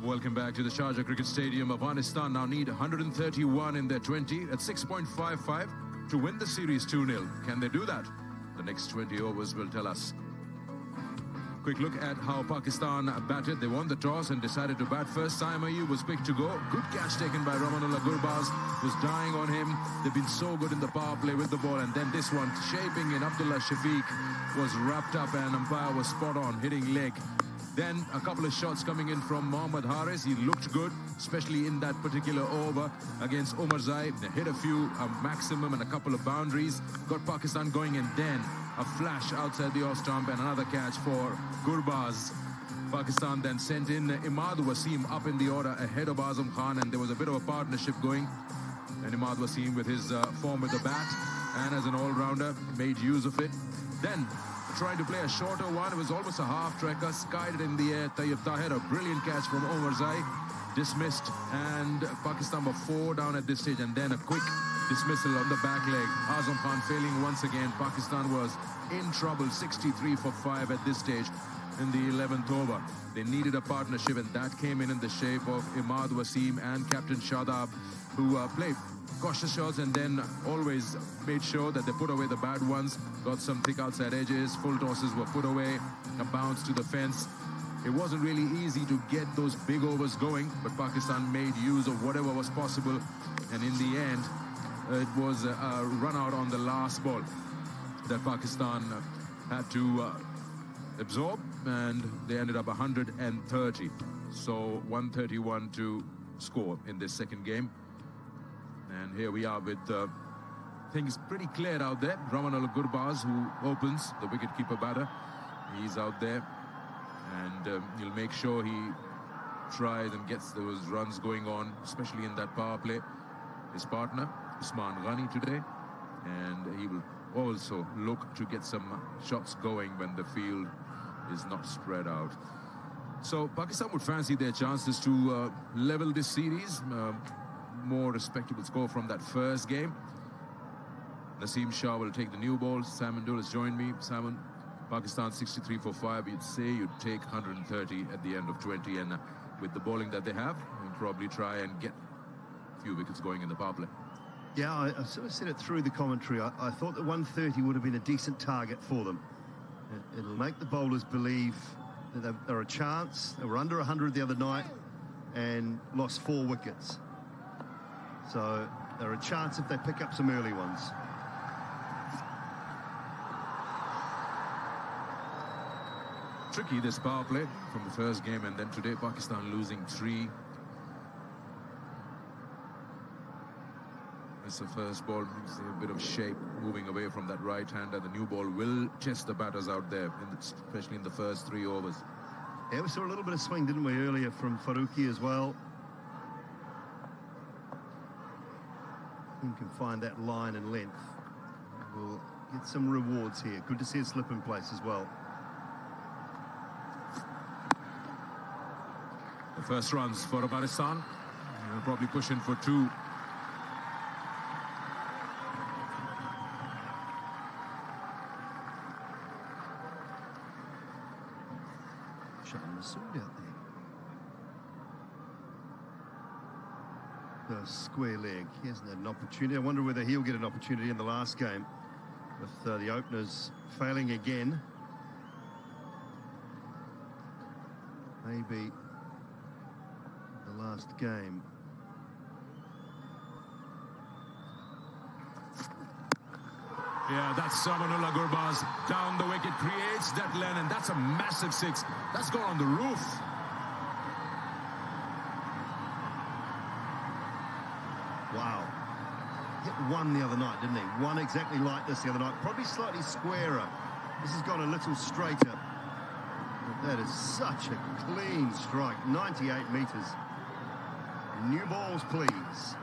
Welcome back to the Sharjah Cricket Stadium. Afghanistan now need 131 in their 20 at 6.55 to win the series 2-0. Can they do that? The next 20 overs will tell us. Quick look at how Pakistan batted. They won the toss and decided to bat first. Saim Ayub was picked to go. Good catch taken by Ramanullah Gurbaz. Was dying on him. They've been so good in the power play with the ball. And then this one, shaping in Abdullah Shafiq, was wrapped up and umpire was spot on, hitting leg. Then a couple of shots coming in from Mohammad Haris. He looked good, especially in that particular over against Omar Zai. They hit a few, a maximum and a couple of boundaries. Got Pakistan going, and then a flash outside the off stump and another catch for Gurbaz. Pakistan then sent in Imad Wasim up in the order ahead of Azam Khan, and there was a bit of a partnership going. And Imad Wasim with his form with the bat and as an all-rounder made use of it. Then trying to play a shorter one. It was almost a half-tracker, skied it in the air. Tayyib Tahir, a brilliant catch from Omar Zai, dismissed, and Pakistan were 4 down at this stage, and then a quick dismissal on the back leg. Azam Khan failing once again. Pakistan was in trouble, 63 for 5 at this stage in the 11th over. They needed a partnership, and that came in the shape of Imad Wasim and Captain Shadab, who played cautious shots and then always made sure that they put away the bad ones. Got some thick outside edges, full tosses were put away, a bounce to the fence. It wasn't really easy to get those big overs going, but Pakistan made use of whatever was possible, and in the end it was a run out on the last ball that Pakistan had to absorb, and they ended up 130. So 131 to score in this second game. And here we are with things pretty clear out there. Ramanullah Gurbaz, who opens, the wicketkeeper batter. He's out there, and he'll make sure he tries and gets those runs going on, especially in that power play. His partner, Usman Ghani, today, and he will also look to get some shots going when the field is not spread out. So Pakistan would fancy their chances to level this series. More respectable score from that first game. Naseem Shah will take the new ball. Salman Dul has joined me. Salman, Pakistan 63 for 5. You'd say you'd take 130 at the end of 20, and with the bowling that they have, you'll probably try and get a few wickets going in the power play. Yeah, I sort of said it through the commentary. I thought that 130 would have been a decent target for them. It'll make the bowlers believe that they're a chance. They were under 100 the other night and lost 4 wickets. So they're a chance if they pick up some early ones. Tricky, this power play from the first game, and then today Pakistan losing 3. It's the first ball, a bit of shape moving away from that right-hander. The new ball will test the batters out there, especially in the first 3 overs. Yeah, we saw a little bit of swing, didn't we, earlier from Faruqi as well. You can find that line and length. We'll get some rewards here. Good to see a slip in place as well. The first runs for Afghanistan. They'll probably push in for 2. Shutting the sword out there. The square leg. He hasn't had an opportunity. I wonder whether he'll get an opportunity in the last game with the openers failing again. Maybe the last game. Yeah, that's Ramanullah Gurbaz down the wicket, creates that lane, and that's a massive 6. That's gone on the roof. Wow. Hit 1 the other night, didn't he? 1 exactly like this the other night. Probably slightly squarer. This has gone a little straighter. But that is such a clean strike. 98 metres. New balls, please.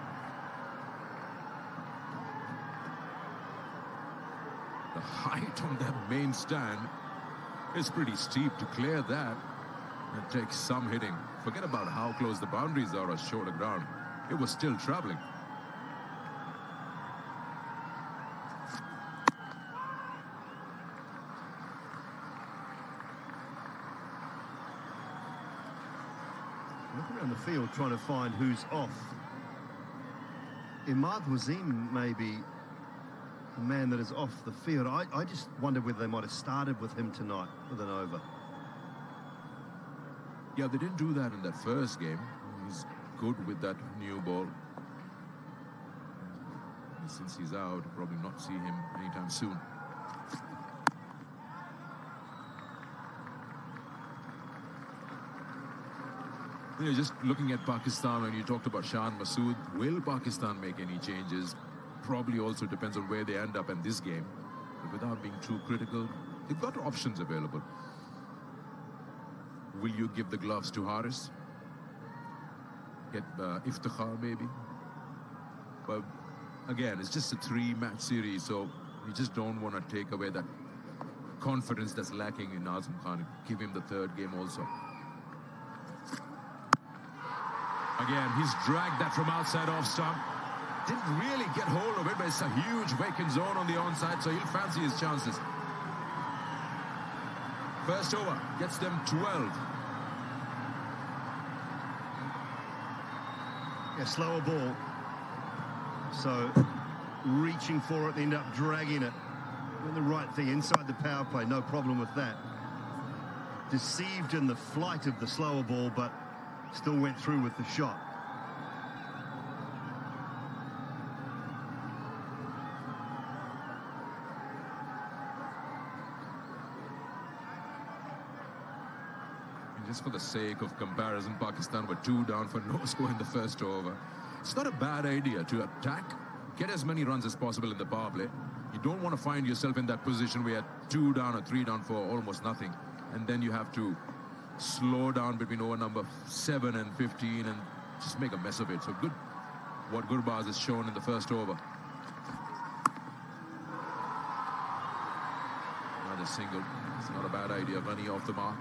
The height on that main stand is pretty steep. To clear that, it takes some hitting. Forget about how close the boundaries are on shorter ground. It was still traveling. Look around the field trying to find who's off. Imad Wazim may be the man that is off the field. I just wonder whether they might have started with him tonight with an over. Yeah, they didn't do that in that first game. He's good with that new ball. And since he's out, probably not see him anytime soon. You know, just looking at Pakistan, when you talked about Shan Masood, will Pakistan make any changes? Probably also depends on where they end up in this game. But without being too critical, they've got options available. Will you give the gloves to Haris? Get Iftikhar maybe? But again, it's just a 3-match series, so you just don't want to take away that confidence that's lacking in Azam Khan. Give him the third game also. Again, he's dragged that from outside off stump. Didn't really get hold of it, but it's a huge vacant zone on the onside, so he'll fancy his chances. First over gets them 12. Yeah, slower ball. So reaching for it, they end up dragging it. Doing the right thing inside the power play, no problem with that. Deceived in the flight of the slower ball, but still went through with the shot. And just for the sake of comparison, Pakistan were 2 down for no score in the first over. It's not a bad idea to attack, get as many runs as possible in the power play. You don't want to find yourself in that position where you're 2 down or 3 down for almost nothing, and then you have to slow down between over number 7 and 15 and just make a mess of it. So good what Gurbaz has shown in the first over. Another single. It's not a bad idea. Running off the mark.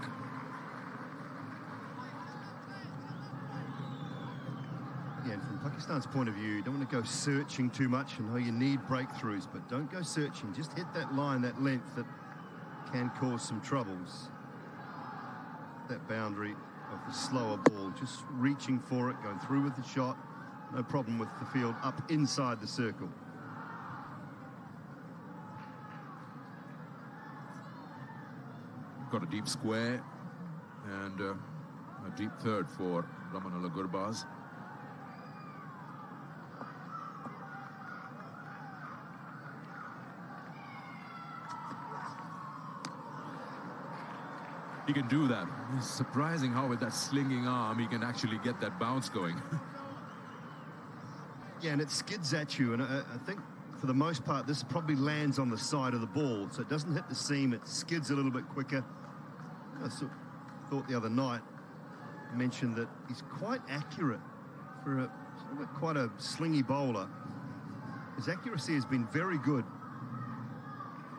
Yeah, and from Pakistan's point of view, you don't want to go searching too much. I know you need breakthroughs, but don't go searching. Just hit that line, that length that can cause some troubles. That boundary of the slower ball, just reaching for it, going through with the shot. No problem with the field up inside the circle. Got a deep square and a deep third for Ramanullah Gurbaz. He can do that. It's surprising how with that slinging arm he can actually get that bounce going. Yeah, and it skids at you, and I think for the most part this probably lands on the side of the ball, so it doesn't hit the seam, it skids a little bit quicker. I thought the other night, I mentioned that he's quite accurate for quite a slingy bowler. His accuracy has been very good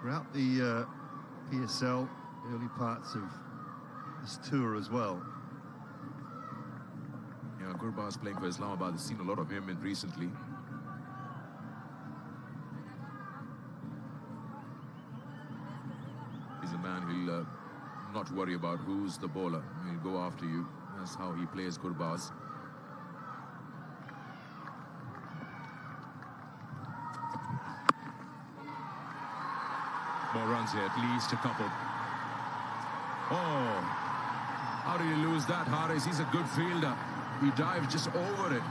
throughout the PSL, early parts of this tour as well. Yeah, Gurbaz playing for Islamabad. I've seen a lot of him recently. He's a man who'll not worry about who's the bowler. He'll go after you. That's how he plays, Gurbaz. More runs here, at least a couple. Oh, how do you lose that, Haris? He's a good fielder. He dived just over it.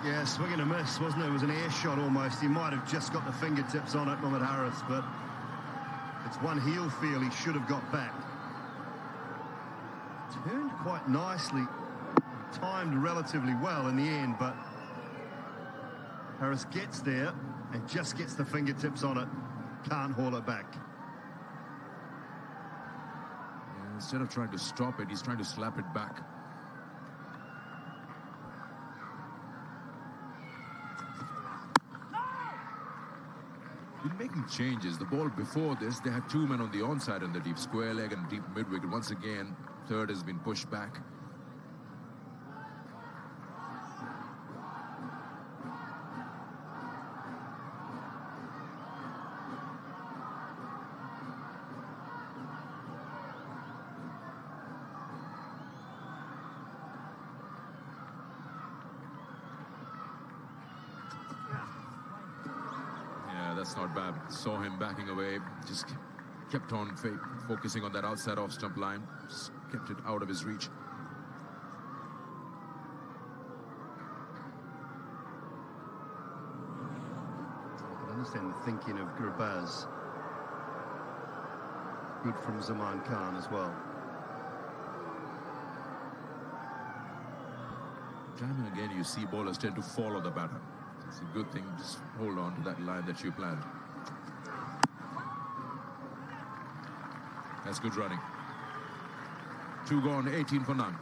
Yeah, swing and a miss, wasn't it? It was an air shot almost. He might have just got the fingertips on it, Mohamed Haris, but it's one heel feel he should have got back. Turned quite nicely, timed relatively well in the end, but Haris gets there and just gets the fingertips on it. Can't haul it back. Instead of trying to stop it, he's trying to slap it back. In making changes, the ball before this, they had 2 men on the onside in the deep square leg and deep mid-wicket. Once again, third has been pushed back. that's not bad. Saw him backing away, just kept on focusing on that outside off stump line, just kept it out of his reach. I can understand the thinking of Gurbaz. Good from Zaman Khan as well. Time and again, you see bowlers tend to follow the batter. It's a good thing. Just hold on to that line that you planned. That's good running. 2 gone, 18 for none.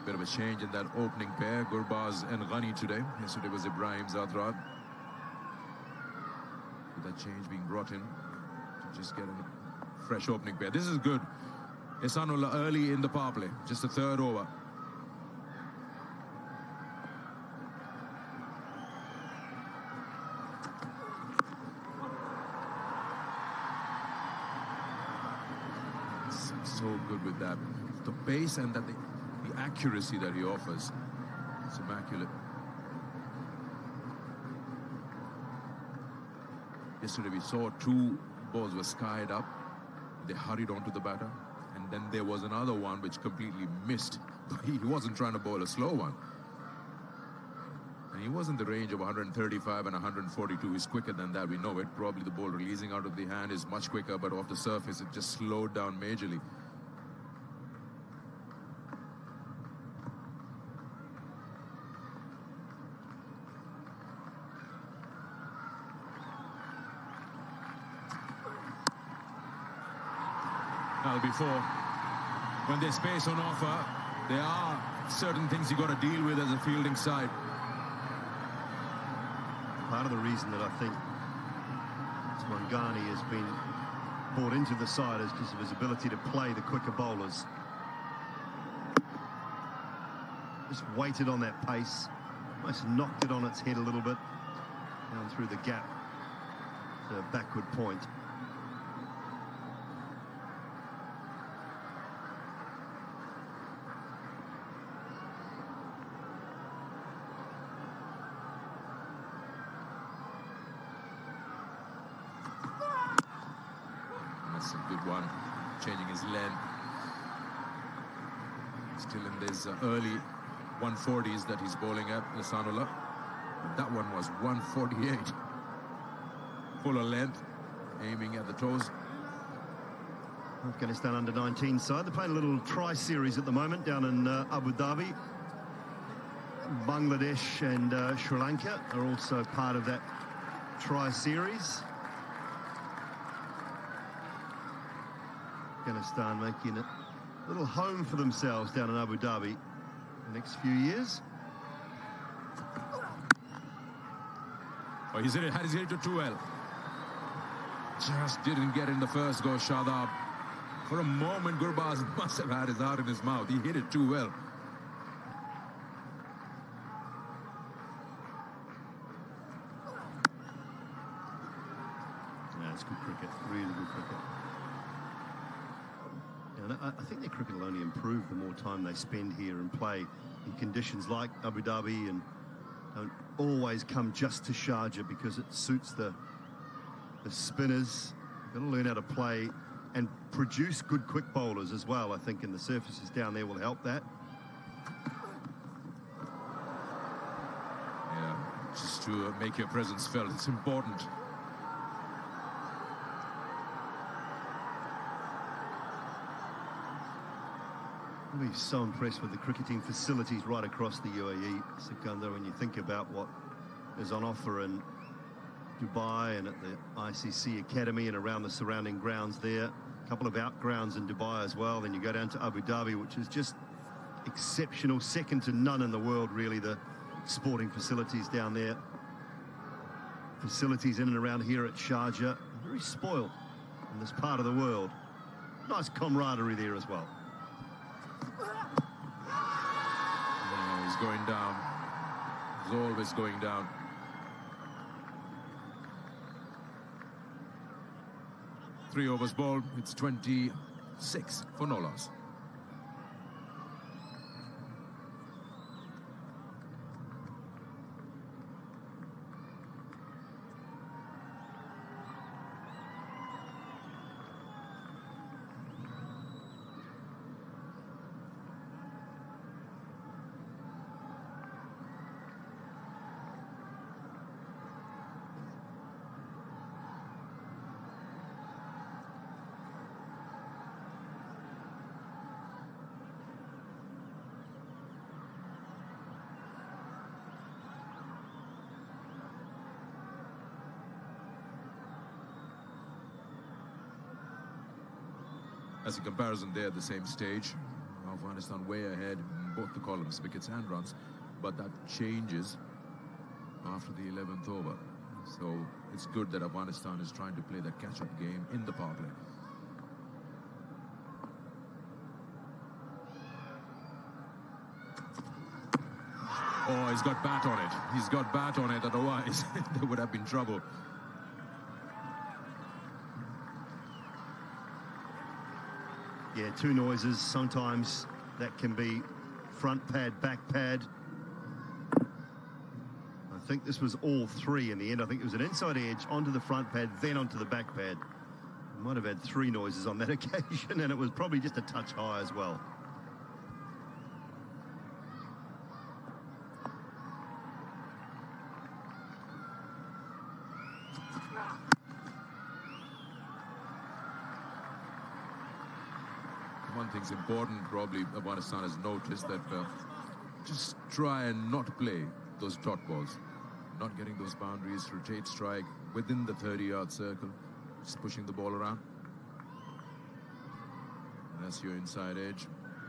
Bit of a change in that opening pair, Gurbaz and Ghani today. Yesterday was Ibrahim Zatrad. With that change being brought in to just get a fresh opening pair. This is good. Ehsanullah early in the power play, just the 3rd over. So good with that. The pace and that the accuracy that he offers. It's immaculate. Yesterday we saw 2 balls were skied up. They hurried onto the batter. And then there was another one which completely missed. He wasn't trying to bowl a slow one. And he was in the range of 135 and 142. He's quicker than that, we know it. Probably the ball releasing out of the hand is much quicker, but off the surface it just slowed down majorly. Now before, when there's space on offer, there are certain things you got to deal with as a fielding side. Part of the reason that I think Ghani has been brought into the side is because of his ability to play the quicker bowlers. Just waited on that pace, almost knocked it on its head a little bit, down through the gap to a backward point. That's a good one, changing his length. Still in these early 140s that he's bowling at, Ehsanullah. That one was 148. Fuller length, aiming at the toes. Afghanistan under-19 side. They're playing a little tri-series at the moment down in Abu Dhabi. Bangladesh and Sri Lanka are also part of that tri-series. Afghanistan making a little home for themselves down in Abu Dhabi the next few years. Oh, he's hit it, had his hit to 2L. Just didn't get in the first go, Shadab. For a moment, Gurbaz must have had his heart in his mouth. He hit it too well. Yeah, it's good cricket, really good cricket. And I think their cricket will only improve the more time they spend here and play in conditions like Abu Dhabi, and don't always come just to Sharjah because it suits the spinners. Got to learn how to play and produce good quick bowlers as well, I think, and the surfaces down there will help that. Yeah, just to make your presence felt, it's important. We're so impressed with the cricketing facilities right across the UAE, Sikandar, when you think about what is on offer in Dubai and at the ICC Academy and around the surrounding grounds there. A couple of outgrounds in Dubai as well. Then you go down to Abu Dhabi, which is just exceptional, second to none in the world, really, the sporting facilities down there. Facilities in and around here at Sharjah, very spoiled in this part of the world. Nice camaraderie there as well. Yeah, he's going down. He's always going down. Three overs ball. It's 26 for no loss. As a comparison, they're at the same stage. Afghanistan way ahead in both the columns, wickets and runs, but that changes after the 11th over. So it's good that Afghanistan is trying to play that catch-up game in the power play. Oh, he's got bat on it. He's got bat on it, otherwise there would have been trouble. Yeah, two noises. Sometimes that can be front pad, back pad. I think this was all three in the end. I think it was an inside edge onto the front pad, then onto the back pad. Might have had three noises on that occasion, and it was probably just a touch high as well. One thing's important, probably Afghanistan has noticed, that just try and not play those dot balls. Not getting those boundaries, rotate strike within the 30-yard circle, just pushing the ball around. And that's your inside edge,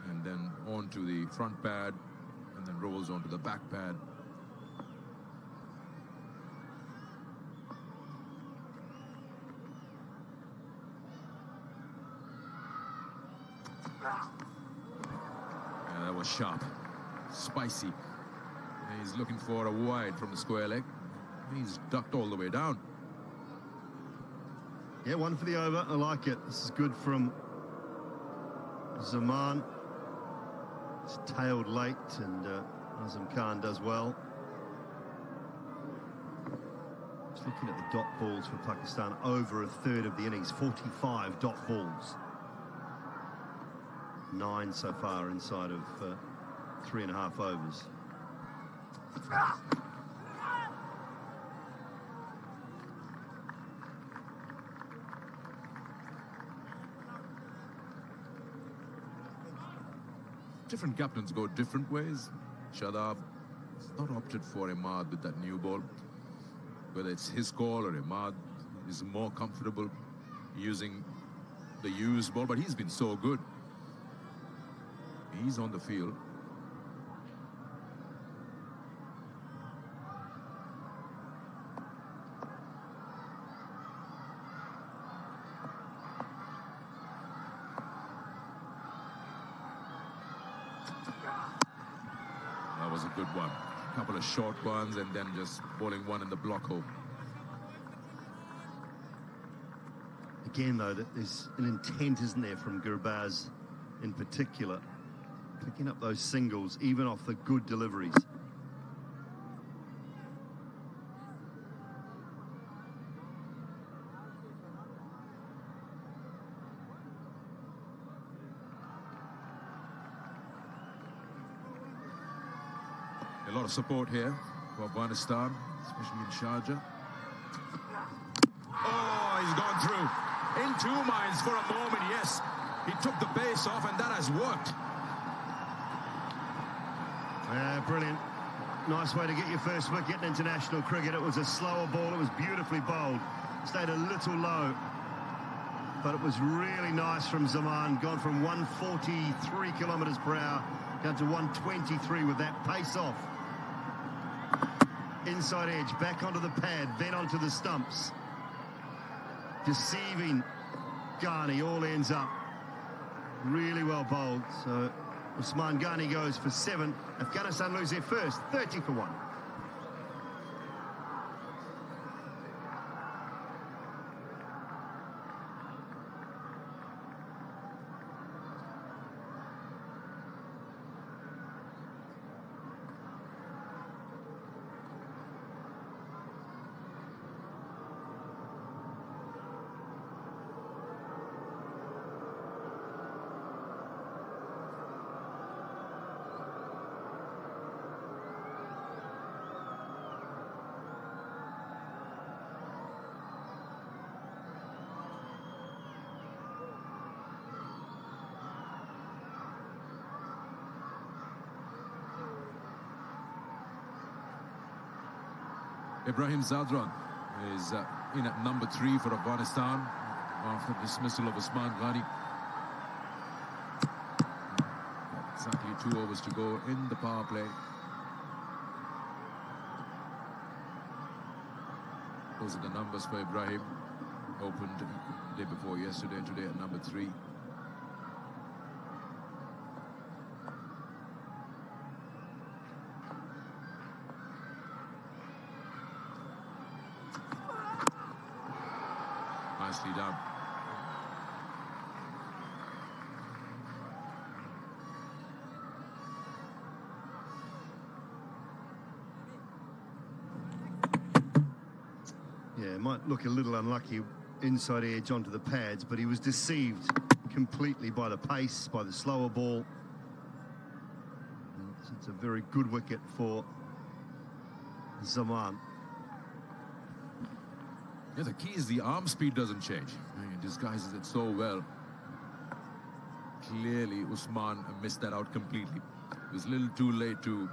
and then onto the front pad, and then rolls onto the back pad. Yeah, that was sharp, spicy. And he's looking for a wide from the square leg. He's ducked all the way down. Yeah, one for the over. I like it. This is good from Zaman. It's tailed late, and Azam Khan does well. Just looking at the dot balls for Pakistan, over a third of the innings, 45 dot balls. 9 so far inside of 3.5 overs. Different captains go different ways. Shadab has not opted for Ahmad with that new ball. Whether it's his call or Ahmad is more comfortable using the used ball, but he's been so good. He's on the field. That was a good one. A couple of short ones and then just bowling one in the block hole. Again, though, that there's an intent, isn't there, from Gurbaz in particular. Picking up those singles, even off the good deliveries. A lot of support here for Afghanistan, especially in Sharjah. Oh, he's gone through. In two minds for a moment, yes. He took the base off, and that has worked. Yeah, brilliant. Nice way to get your first wicket in international cricket. It was a slower ball. It was beautifully bowled. Stayed a little low. But it was really nice from Zaman. Gone from 143 kilometres per hour down to 123 with that pace off. Inside edge, back onto the pad, then onto the stumps. Deceiving Ghani, all ends up really well bowled. So Usman Ghani goes for 7. Afghanistan lose their first, 30 for 1. Ibrahim Zadran is in at number 3 for Afghanistan after dismissal of Usman Ghani. Exactly 2 overs to go in the power play. Those are the numbers for Ibrahim. Opened the day before yesterday, today at number 3. Nicely done. Yeah, it might look a little unlucky inside edge onto the pads, but he was deceived completely by the pace, by the slower ball. It's a very good wicket for Zaman. Yeah, the key is the arm speed doesn't change. He disguises it so well. Clearly, Usman missed that out completely. It was a little too late to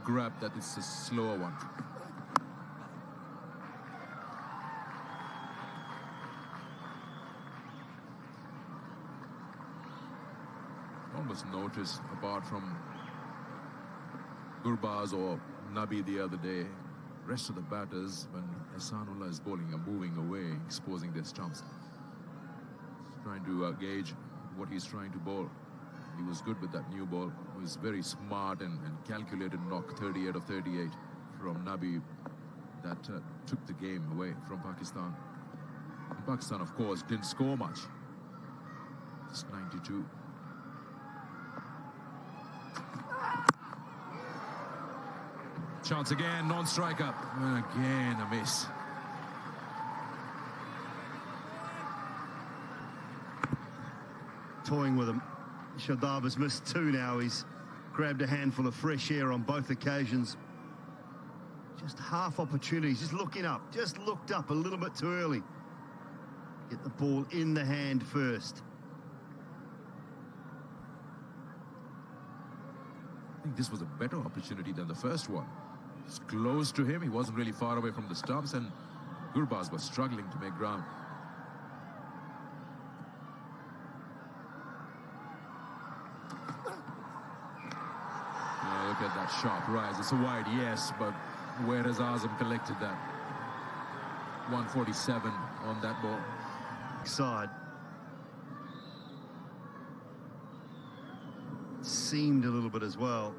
grab that it's a slower one. Almost noticed, apart from Gurbaz or Nabi the other day, rest of the batters, when Ehsanullah is bowling, are moving away, exposing their stumps. Trying to gauge what he's trying to bowl. He was good with that new ball. He was very smart and calculated knock, 38 of 38 from Nabi. That took the game away from Pakistan. And Pakistan, of course, didn't score much. Just 92. Chance again, non-striker. And again, a miss. Toying with him. Shadab has missed 2 now. He's grabbed a handful of fresh air on both occasions. Just half opportunities, just looking up. Just looked up a little bit too early. Get the ball in the hand first. I think this was a better opportunity than the first one. It's close to him. He wasn't really far away from the stumps, and Gurbaz was struggling to make ground. Look at that sharp rise. It's a wide, yes, but where has Azam collected that? 147 on that ball. Side. Seemed a little bit as well.